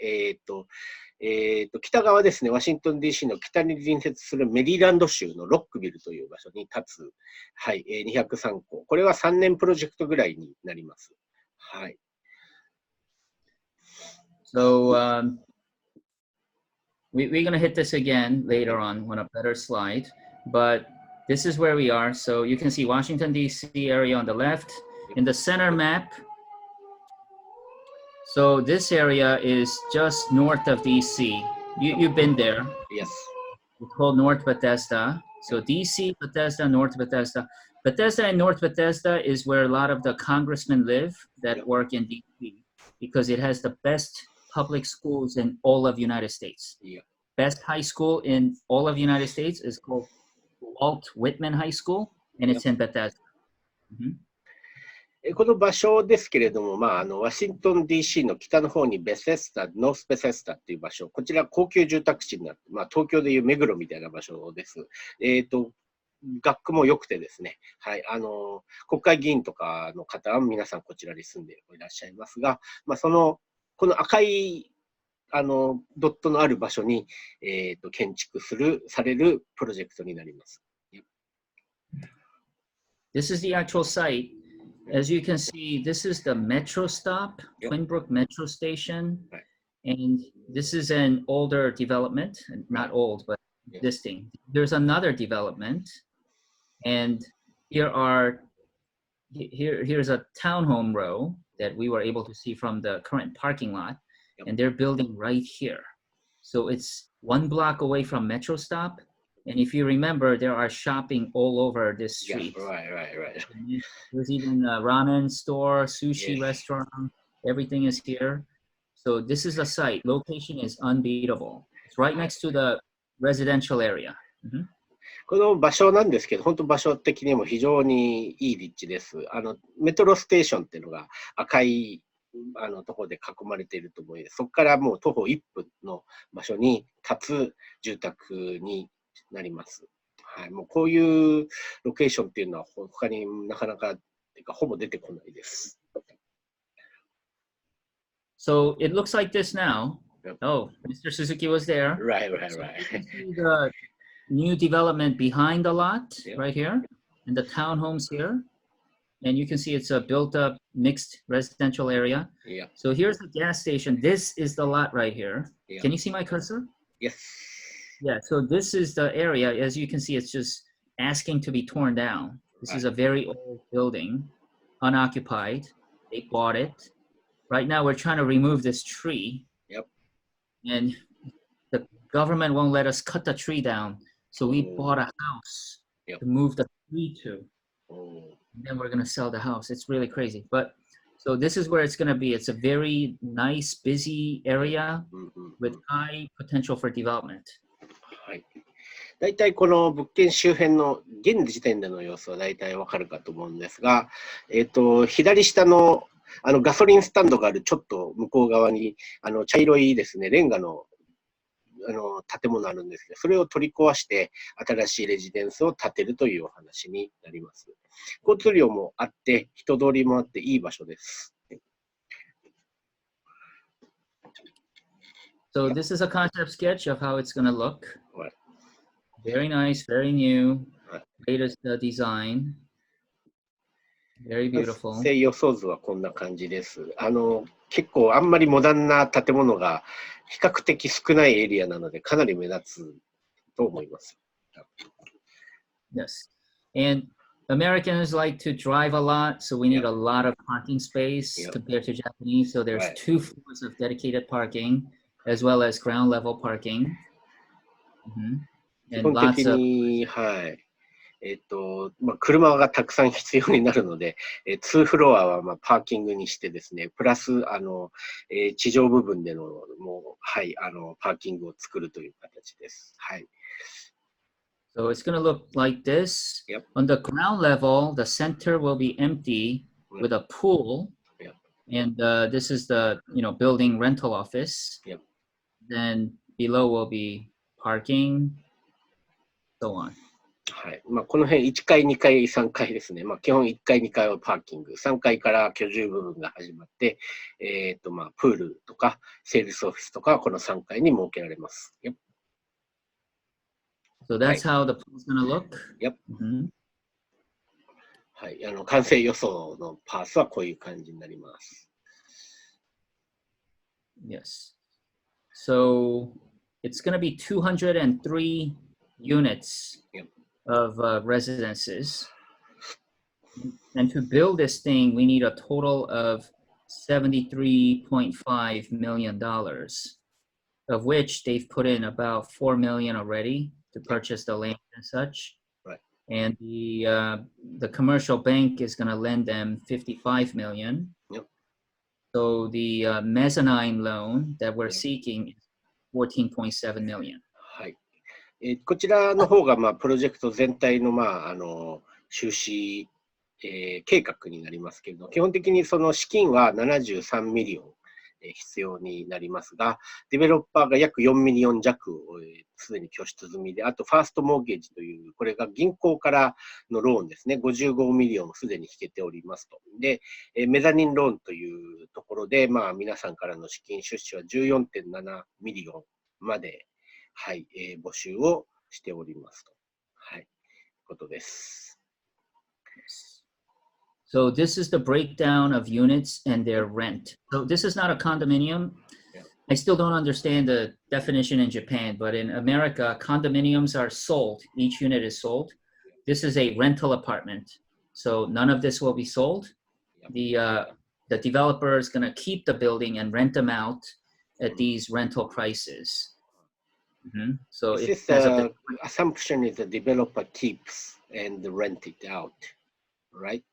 北側ですね、ワシントン DC の北に隣接するメリーランド州のロックビルという場所に立つ、はい、203個。これは3年プロジェクトぐらいになります。はい。So, we're going to hit this again later on a better slide, but this is where we are. So you can see Washington, D.C. area on the left. In the center map, so this area is just north of D.C. You've been there. Yes. It's called North Bethesda. So D.C., Bethesda, North Bethesda. Bethesda and North Bethesda is where a lot of the congressmen live that work in D.C. because it has the best public schools in all of the United States. Yeah. Best high school in all of the United States is called Walt Whitman High School, and it's in Bethesda. この場所ですけれども、ワシントン DC の北の方にベセスタ、ノースベセスタっていう場所、こちら高級住宅地になって、東京でいう目黒みたいな場所です。学区も良くてですね、はい、国会議員とかの方は皆さんこちらに住んでいらっしゃいますが、この赤いドットのある場所に、建築されるプロジェクトになります。This is the actual site. As you can see, this is the metro stop, Twin Brook Metro Station. And this is an older development, not old, but existing. There's another development. And here's a townhome row that we were able to see from the current parking lot. And they're building right here. So it's 1 block away from Metro Stop. And if you remember, there are shopping all over this street. Yeah, right. There's even a ramen store, sushi restaurant. Everything is here. So this is the site. Location is unbeatable. It's right next to the residential area. この場所なんですけど、本当場所的にも非常にいい立地です。メトロステーションっていうのが赤いところで囲まれていると思います。そこからもう徒歩1分の場所に立つ住宅になります。はい、もうこういうロケーションっていうのは他になかなかっていうかほぼ出てこないです。So it looks like this now. Oh, Mr. Suzuki was there. Right. So you can see the new development behind the lot right here, and the townhomes here. And you can see it's a built-up mixed residential area. Yeah. So here's the gas station. This is the lot right here. Yeah. Can you see my cursor? Yes. Yeah, so this is the area. As you can see, it's just asking to be torn down. This is a very old building, unoccupied. They bought it. Right now, we're trying to remove this tree. Yep. And the government won't let us cut the tree down. So we bought a house to move the tree to. And then we're going to sell the house. It's really crazy. But so this is where it's going to be. It's a very nice, busy area with high potential for development. はい。大体この物件周辺の現時点での様子は大体わかるかと思うんですが、左下のガソリンスタンドがあるちょっと向こう側に茶色いですね、レンガの建物あるんですけど、それを取り壊して新しいレジデンスを建てるというお話になります。交通量もあって、人通りもあっていい場所です。So this is a concept sketch of how it's going to look. Right. Very nice, very new, latest design. Very beautiful. 設計予想図はこんな感じです。結構あんまりモダンな建物が比較的少ないエリアなのでかなり目立つと思います。Yes. And Americans like to drive a lot, so we need a lot of parking space compared to Japanese. So there's 2 floors of dedicated parking. as well as ground level parking. 基本的に、はい。車がたくさん必要になるので、2フロアはパーキングにしてですね、プラス、地上部分での、はい、パーキングを作るという形です。はい。So it's going to look like this. Yep. On the ground level, the center will be empty with a pool. Yep. And this is the, building rental office. Yep. Then below will be parking, so on. はい。この辺1階、2階、3階ですね。基本1階、2階はパーキング。3階から居住部分が始まって、プールとか、セールスオフィスとか、この3階に設けられます。Yep. So that's how the pool is going to look. Yep. はい。完成予想のパースはこういう感じになります。Yes. So it's going to be 203 units. Yep. Of residences. And to build this thing, we need a total of $73.5 million, of which they've put in about $4 million already to purchase the land and such. Right. And the commercial bank is going to lend them $55 million. Yep. So the mezzanine loan that we're seeking is $14.7 million. はい。こちらの方が、プロジェクト全体の、収支、計画になりますけれど、基本的にその資金は73ミリオン、必要になりますが、デベロッパーが約4ミリオン弱をすでに拠出済みで、あとファーストモーゲージという、これが銀行からのローンですね、55ミリオンすでに引けておりますと。で、メザニンローンというところで、皆さんからの資金出資は 14.7 ミリオンまで、はい、募集をしておりますと。はい、ことです。So this is the breakdown of units and their rent. So this is not a condominium. Yeah. I still don't understand the definition in Japan, but in America, condominiums are sold. Each unit is sold. This is a rental apartment. So none of this will be sold. Yeah. The developer is going to keep the building and rent them out at these rental prices. So this is assumption is the developer keeps and rent it out, right?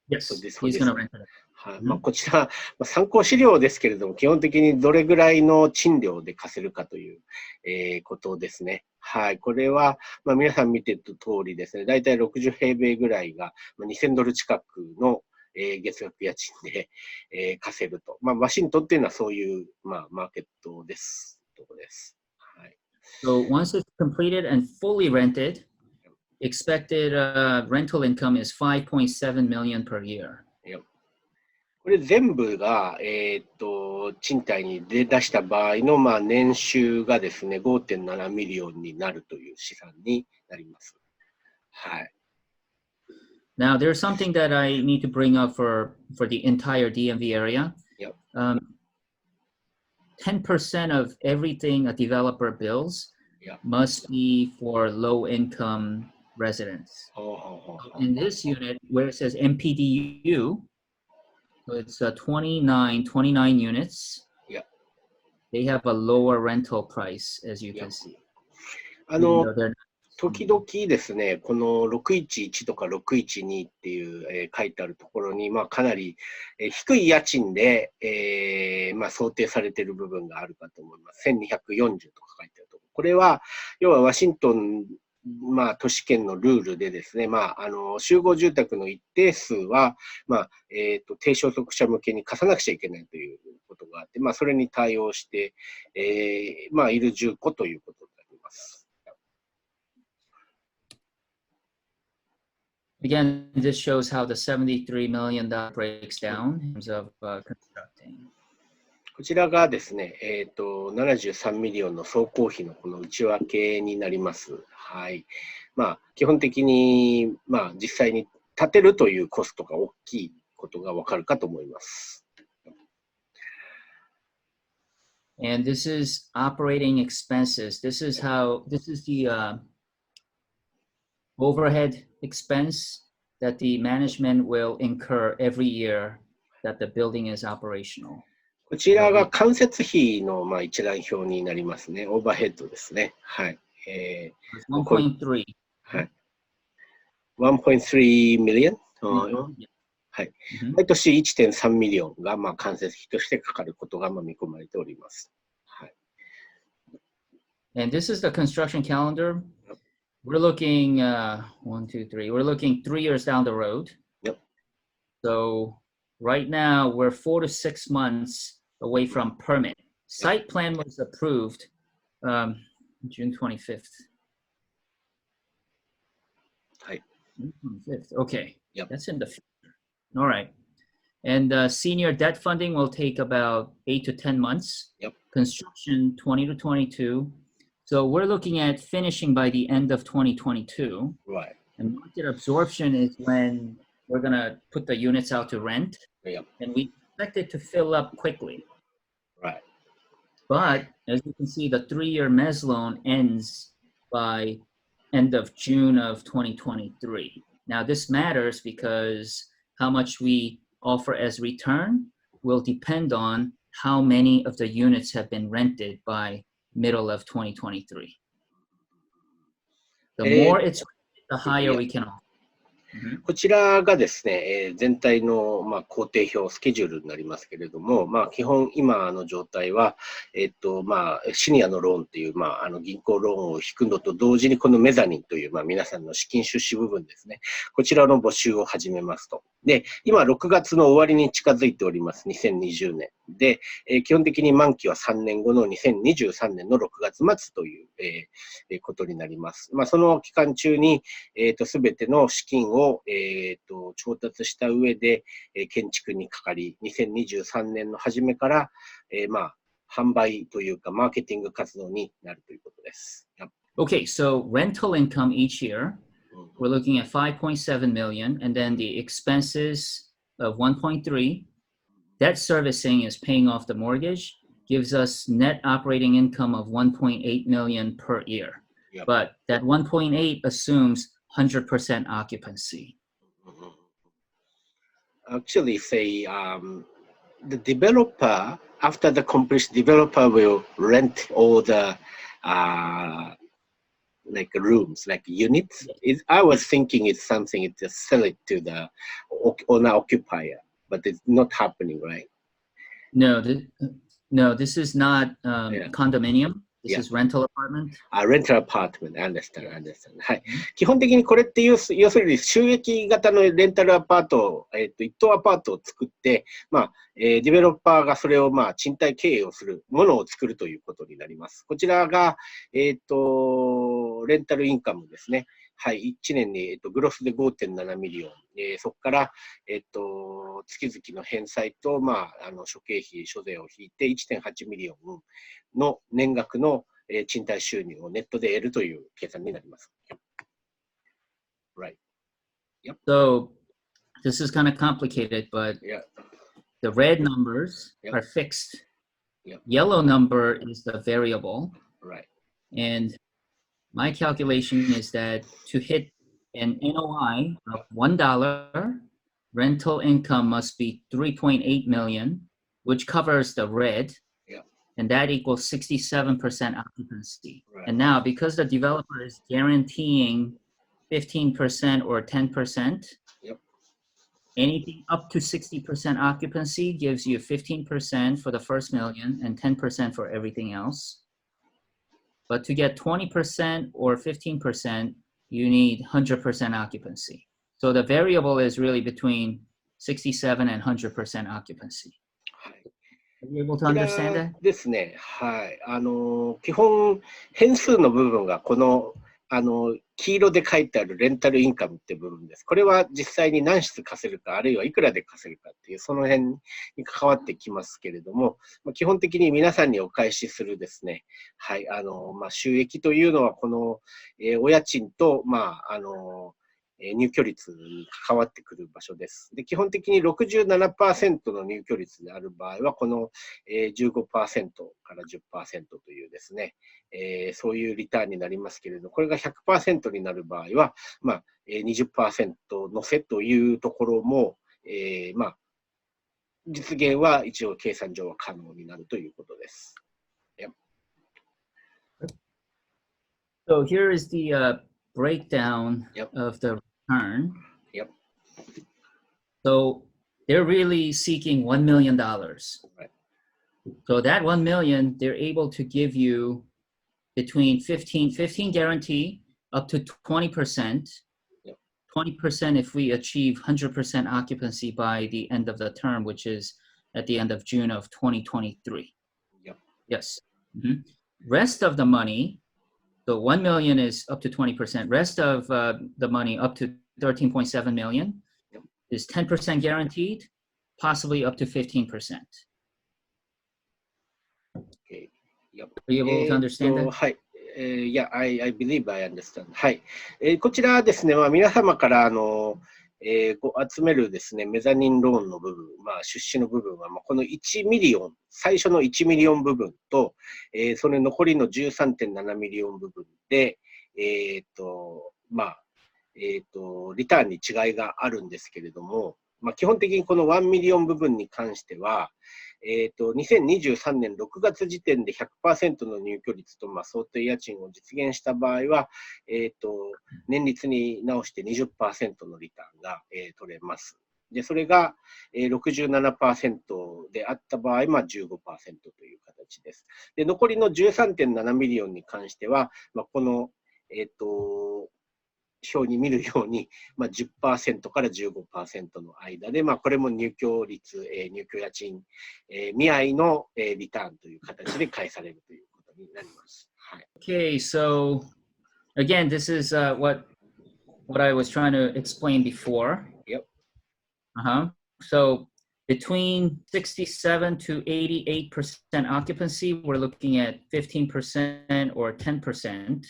Yes, so this he's going to rent it out. こちら、参考資料ですけれども、基本的にどれぐらいの賃料で貸せるかという、ことですね。はい。これは、皆さん見てる通りですね、だいたい60平米ぐらいが、2000ドル近くの、月額家賃で、貸せると。ワシントンっていうのはそういう、マーケットです。ところです。So once it's completed and fully rented, expected rental income is 5.7 million per year. これ全部が、賃貸に出した場合の、年収がですね、5.7 ミリオンになるという試算になります。はい。Now, there's something that I need to bring up for the entire DMV area. Yep. 10% of everything a developer builds must be for low-income residents. In this unit, where it says MPDU, so it's 29 units. Yeah. They have a lower rental price, as you can see. 時々ですね、この611とか612っていう、書いてあるところに、かなり、低い家賃で、想定されている部分があるかと思います。1240とか書いてあるところ。これは、要はワシントン、都市圏のルールでですね、集合住宅の一定数は、低所得者向けに貸さなくちゃいけないということがあって、それに対応して、いる住戸ということになります。Again, this shows how the $73 million breaks down in terms of constructing. こちらがですね、73ミリオンの総工費のこの内訳になります。はい。基本的に、実際に建てるというコストが大きいことがわかるかと思います。And this is operating expenses. This is the overhead expense that the management will incur every year that the building is operational. こちらが間接費のまあ一覧表になりますね。オーバーヘッドですね。はい。1.3. はい。1.3 million? はい。毎年1.3ミリオンがまあ間接費としてかかることがまあ見込まれております。はい。And this is the construction calendar. We're looking 1, 2, 3. We're looking 3 years down the road. Yep. So right now we're 4 to 6 months away from permit. Site plan was approved June 25th. Hi. June 25th. Okay. Yep. That's in the future. All right. And senior debt funding will take about 8 to 10 months. Yep. Construction 20 to 22. So we're looking at finishing by the end of 2022. Right. And market absorption is when we're going to put the units out to rent. Yep. And we expect it to fill up quickly. Right. But as you can see, the 3-year mezz loan ends by end of June of 2023. Now this matters because how much we offer as return will depend on how many of the units have been rented by middle of 2023. The more it's rented, the higher we can offer. こちらがですね、全体のまあ工程表、スケジュールになりますけれども、まあ、基本、今の状態は、まあ、シニアのローンという、まあ、銀行ローンを引くのと同時に、このメザニンという、まあ、皆さんの資金出資部分ですね、こちらの募集を始めますと。で、今、6月の終わりに近づいております、2020年。で、基本的に満期は3年後の2023年の6月末という、ことになります。まあ、その期間中に、すべての資金を、調達した上で、建築にかかり、2023年の初めから、まあ、販売というか、マーケティング活動になるということです。Okay, so rental income each year, we're looking at 5.7 million, and then the expenses of 1.3. Debt servicing is paying off the mortgage, gives us net operating income of 1.8 million per year. Yep. But that 1.8 assumes 100% occupancy. Actually, say the developer, after the completion, developer will rent all the like rooms, like units. I was thinking it's something, it just sell it to the owner occupier, but it's not happening, right? No, this is not condominium. This is rental apartment. Rental apartment. Understand. はい。基本的にこれって要するに収益型のレンタルアパート、一棟アパートを作って、まあ、ディベロッパーがそれをまあ賃貸経営をするものを作るということになります。こちらが、レンタルインカムですね。はい。1年に、グロスで 5.7 ミリオン。そこから、月々の返済と、まあ、諸経費、諸税を引いて 1.8 ミリオンの年額の賃貸収入をネットで得るという計算になります。Right. Yep. So this is kind of complicated, but the red numbers are fixed. Yellow number is the variable. Right. And my calculation is that to hit an NOI of $1, rental income must be 3.8 million, which covers the red. And that equals 67% occupancy. Right. And now, because the developer is guaranteeing 15% or 10%, anything up to 60% occupancy gives you 15% for the first million and 10% for everything else. But to get 20% or 15%, you need 100% occupancy. So the variable is really between 67 and 100% occupancy. Are you able to understand that? ですね。はい。基本、変数の部分がこの、黄色で書いてあるレンタルインカムって部分です。これは実際に何室貸せるか、あるいはいくらで貸せるかっていう、その辺に関わってきますけれども、基本的に皆さんにお返しするですね、はい、まあ、収益というのは、この、お家賃と、まあ、入居率に関わってくる場所です。で、基本的に 67% の入居率である場合は、この 15% から 10% というですね、そういうリターンになりますけれど、これが 100% になる場合は、まあ、20% 乗せというところも、まあ、実現は一応計算上は可能になるということです。Yep. So here is the breakdown Yep. of the return. Yep. So they're really seeking $1 million. Right. So that 1 million, they're able to give you between 15 guarantee up to 20%. Yep. 20% if we achieve 100% occupancy by the end of the term, which is at the end of June of 2023. Yep. Yes. Mm-hmm. Rest of the money, so 1 million is up to 20%. Rest of the money up to 13.7 million Yep. is 10% guaranteed, possibly up to 15%. Okay. Yep. Are you able to understand that? はい。Yeah, I believe I understand. はい。こちらですね、皆様から集めるですね、メザニンローンの部分、出資の部分は、この1ミリオン、最初の1ミリオン部分と、それ残りの 13.7 ミリオン部分で、リターンに違いがあるんですけれども、基本的にこの1ミリオン部分に関しては、2023年6月時点で 100% の入居率と、想定家賃を実現した場合は、年率に直して 20% のリターンが、取れます。で、それが、67% であった場合、15% という形です。で、残りの 13.7 ミリオンに関しては、この、表に見るように、10% から 15% の間で、これも入居率、入居家賃、見合いの、リターンという形で返されるということになります。はい。Okay, so again, this is what I was trying to explain before. Yep. So between 67 to 88% occupancy, we're looking at 15% or 10%.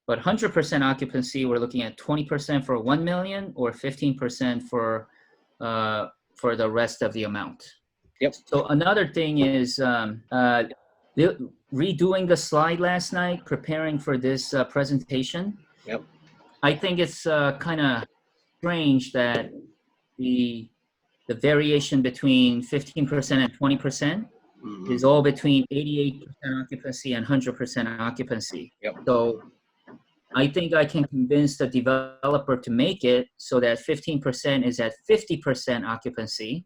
But 100% occupancy, we're looking at 20% for 1 million or 15% for the rest of the amount. Yep. So another thing is redoing the slide last night, preparing for this presentation. Yep. I think it's kind of strange that the variation between 15% and 20% is all between 88% occupancy and 100% occupancy. Yep. So I think I can convince the developer to make it so that 15% is at 50% occupancy,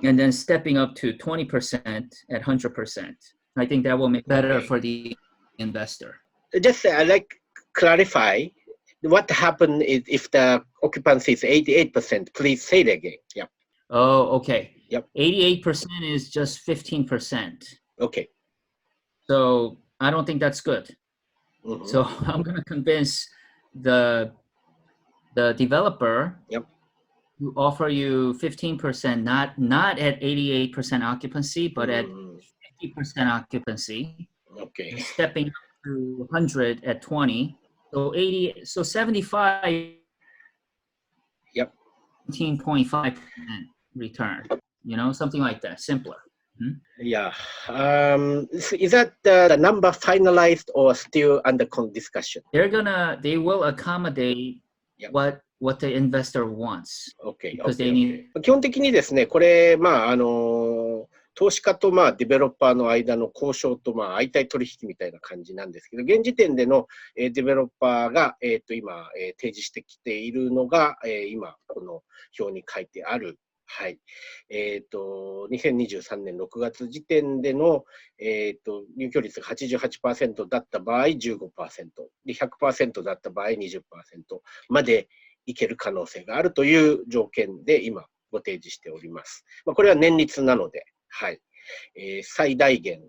and then stepping up to 20% at 100%. I think that will make better for the investor. Just clarify what happened if the occupancy is 88%. Please say it again. Yeah. Oh, okay. Yep. 88% is just 15%. Okay. So I don't think that's good. So I'm going to convince the developer Yep. to offer you 15%, not at 88% occupancy, but at 50% occupancy. Okay. Stepping up to 100 at 20. So 75. Yep. 17.5% return. Something like that. Simpler. Yeah. Is that the number finalized or still under discussion? They will accommodate Yep. what the investor wants. Okay. Because they need. 基本的にですね、これ、投資家とデベロッパーの間の交渉と相対取引みたいな感じなんですけど、現時点でのデベロッパーが今提示してきているのが今この表に書いてある。はい。2023年6月時点での入居率が 88% だった場合 15%、で 100% だった場合 20% までいける可能性があるという条件で今ご提示しております。これは年率なので、はい。最大限、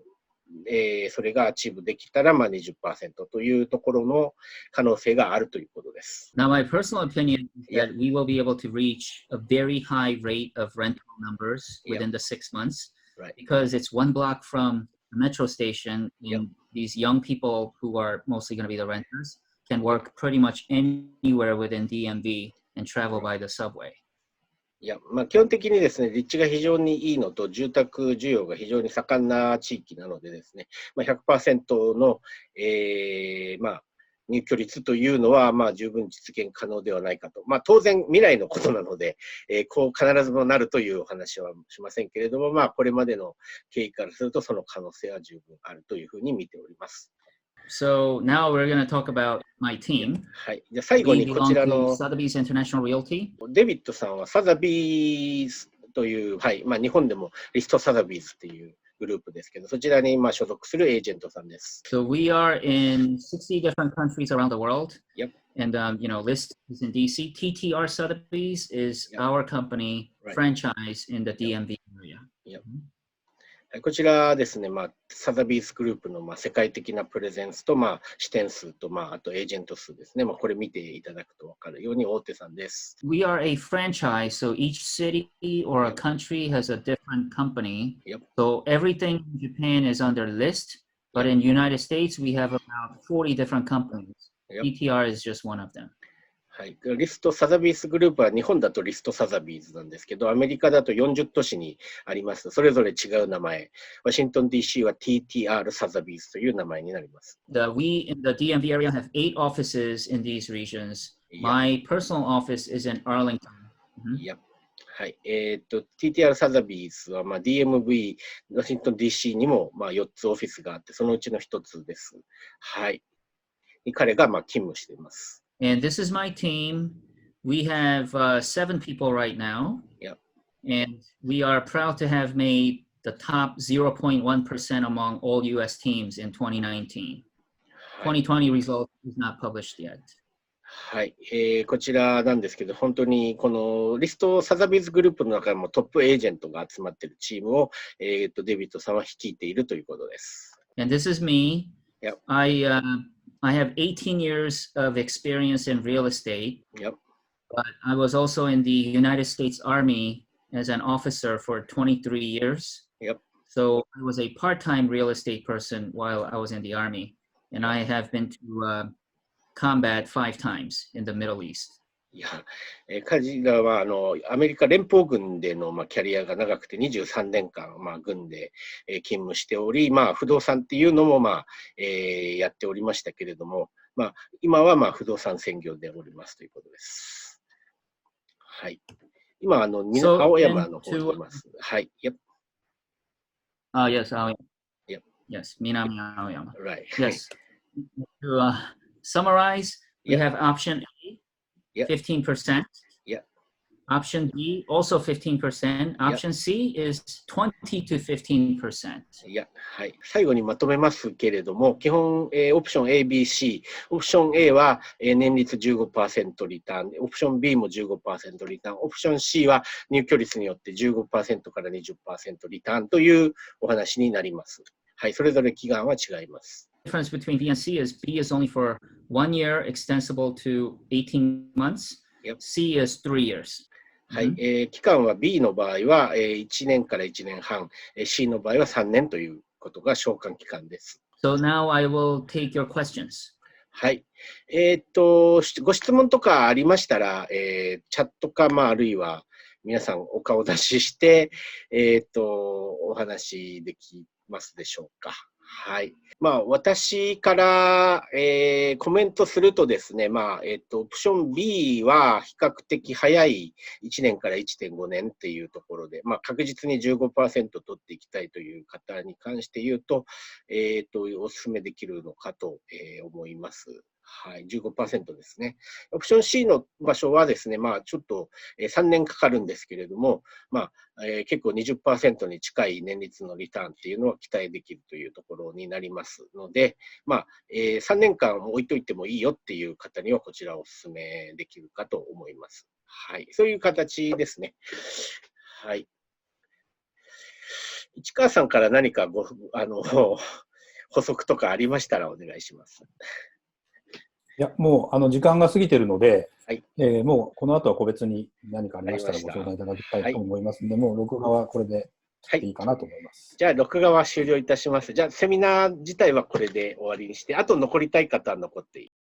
それがアチーブできたら20% というところの可能性があるということです。Now, my personal opinion is that we will be able to reach a very high rate of rental numbers within the 6 months, right. Because it's one block from the metro station, and these young people who are mostly going to be the renters can work pretty much anywhere within DMV and travel by the subway. いや、基本的にですね、立地が非常にいいのと、住宅需要が非常に盛んな地域なのでですね、100% の、入居率というのは、十分実現可能ではないかと。当然未来のことなので、こう必ずもなるというお話はしませんけれども、これまでの経緯からするとその可能性は十分あるというふうに見ております。So now we're going to talk about my team. はい。じゃあ最後にこちらの Sotheby's International Realty. デビッドさんはサザビーズという、日本でもリストサザビーズというグループですけど、そちらに所属するエージェントさんです。So we are in 60 different countries around the world. Yep. And, list is in DC. TTR Sotheby's is our company franchise in the DMV area. Yep. こちらですね、サザビーズグループの世界的なプレゼンスと、支店数と、あとエージェント数ですね。これ見ていただくと分かるように大手さんです。We are a franchise, so each city or a country has a different company. Yep. So everything in Japan is on their list, but in United States, we have about 40 different companies. Yep. TTR is just one of them. はい、リストサザビーズグループは日本だとリストサザビーズなんですけど、アメリカだと40都市にあります。それぞれ違う名前。ワシントン DC は TTR サザビーズという名前になります。We in the DMV area have 8 offices in these regions. My personal office is in Arlington. Yep. はい。TTR サザビーズは、DMV、ワシントン DC にも、4つオフィスがあって、そのうちの1つです。はい。彼が、勤務しています。And this is my team. We have 7 people right now. Yep. And we are proud to have made the top 0.1% among all US teams in 2019. 2020 result is not published yet. はい、こちらなんですけど、本当にこのリストサザビーズグループの中でもトップエージェントが集まっているチームを、デビッドさんは率いているということです。And this is me. Yep. I have 18 years of experience in real estate. Yep. But I was also in the United States Army as an officer for 23 years. Yep. So I was a part-time real estate person while I was in the Army. And I have been to combat 5 times in the Middle East. いや、彼らはアメリカ連邦軍での、キャリアが長くて23年間、軍で、勤務しており、不動産っていうのも、やっておりましたけれども、今は、不動産専業でおりますということです。はい。今、青山の方にいます。はい。Yep. Yes, Aoyama. Yep. Yes, Minami Aoyama. Right. Yes. To summarize, we have option A, 15%. Yeah. Option B, also 15%. Option C is 20 to 15%. いや、はい。最後にまとめますけれども、基本、オプション A、B、C。オプション A は、年率 15% リターン。オプション B も 15% リターン。オプション C は入居率によって 15% から 20% リターンというお話になります。はい。それぞれ期間は違います。The difference between B and C is B is only for 1 year, extensible to 18 months. Yep. C is 3 years. はい、期間は B の場合は、1年から1年半、C の場合は3年ということが償還期間です。So now I will take your questions. はい。ご質問とかありましたら、チャットか、あるいは皆さんお顔出しして、お話できますでしょうか。はい。私から、コメントするとですね、オプション B は比較的早い1年から 1.5 年っていうところで、確実に 15% 取っていきたいという方に関して言うと、お勧めできるのかと、思います。はい、15% ですね。オプション C の場所はですね、ちょっと3年かかるんですけれども、結構 20% に近い年率のリターンっていうのは期待できるというところになりますので、3年間置いといてもいいよっていう方にはこちらをお勧めできるかと思います。はい、そういう形ですね。はい。市川さんから何か補足とかありましたらお願いします。いや、もう時間が過ぎているので、はい、もうこの後は個別に何かありましたらご相談いただきたいと思いますので、もう録画はこれで切っていいかなと思います。じゃあ、録画は終了いたします。じゃあ、セミナー自体はこれで終わりにして、あと残りたい方は残っていい。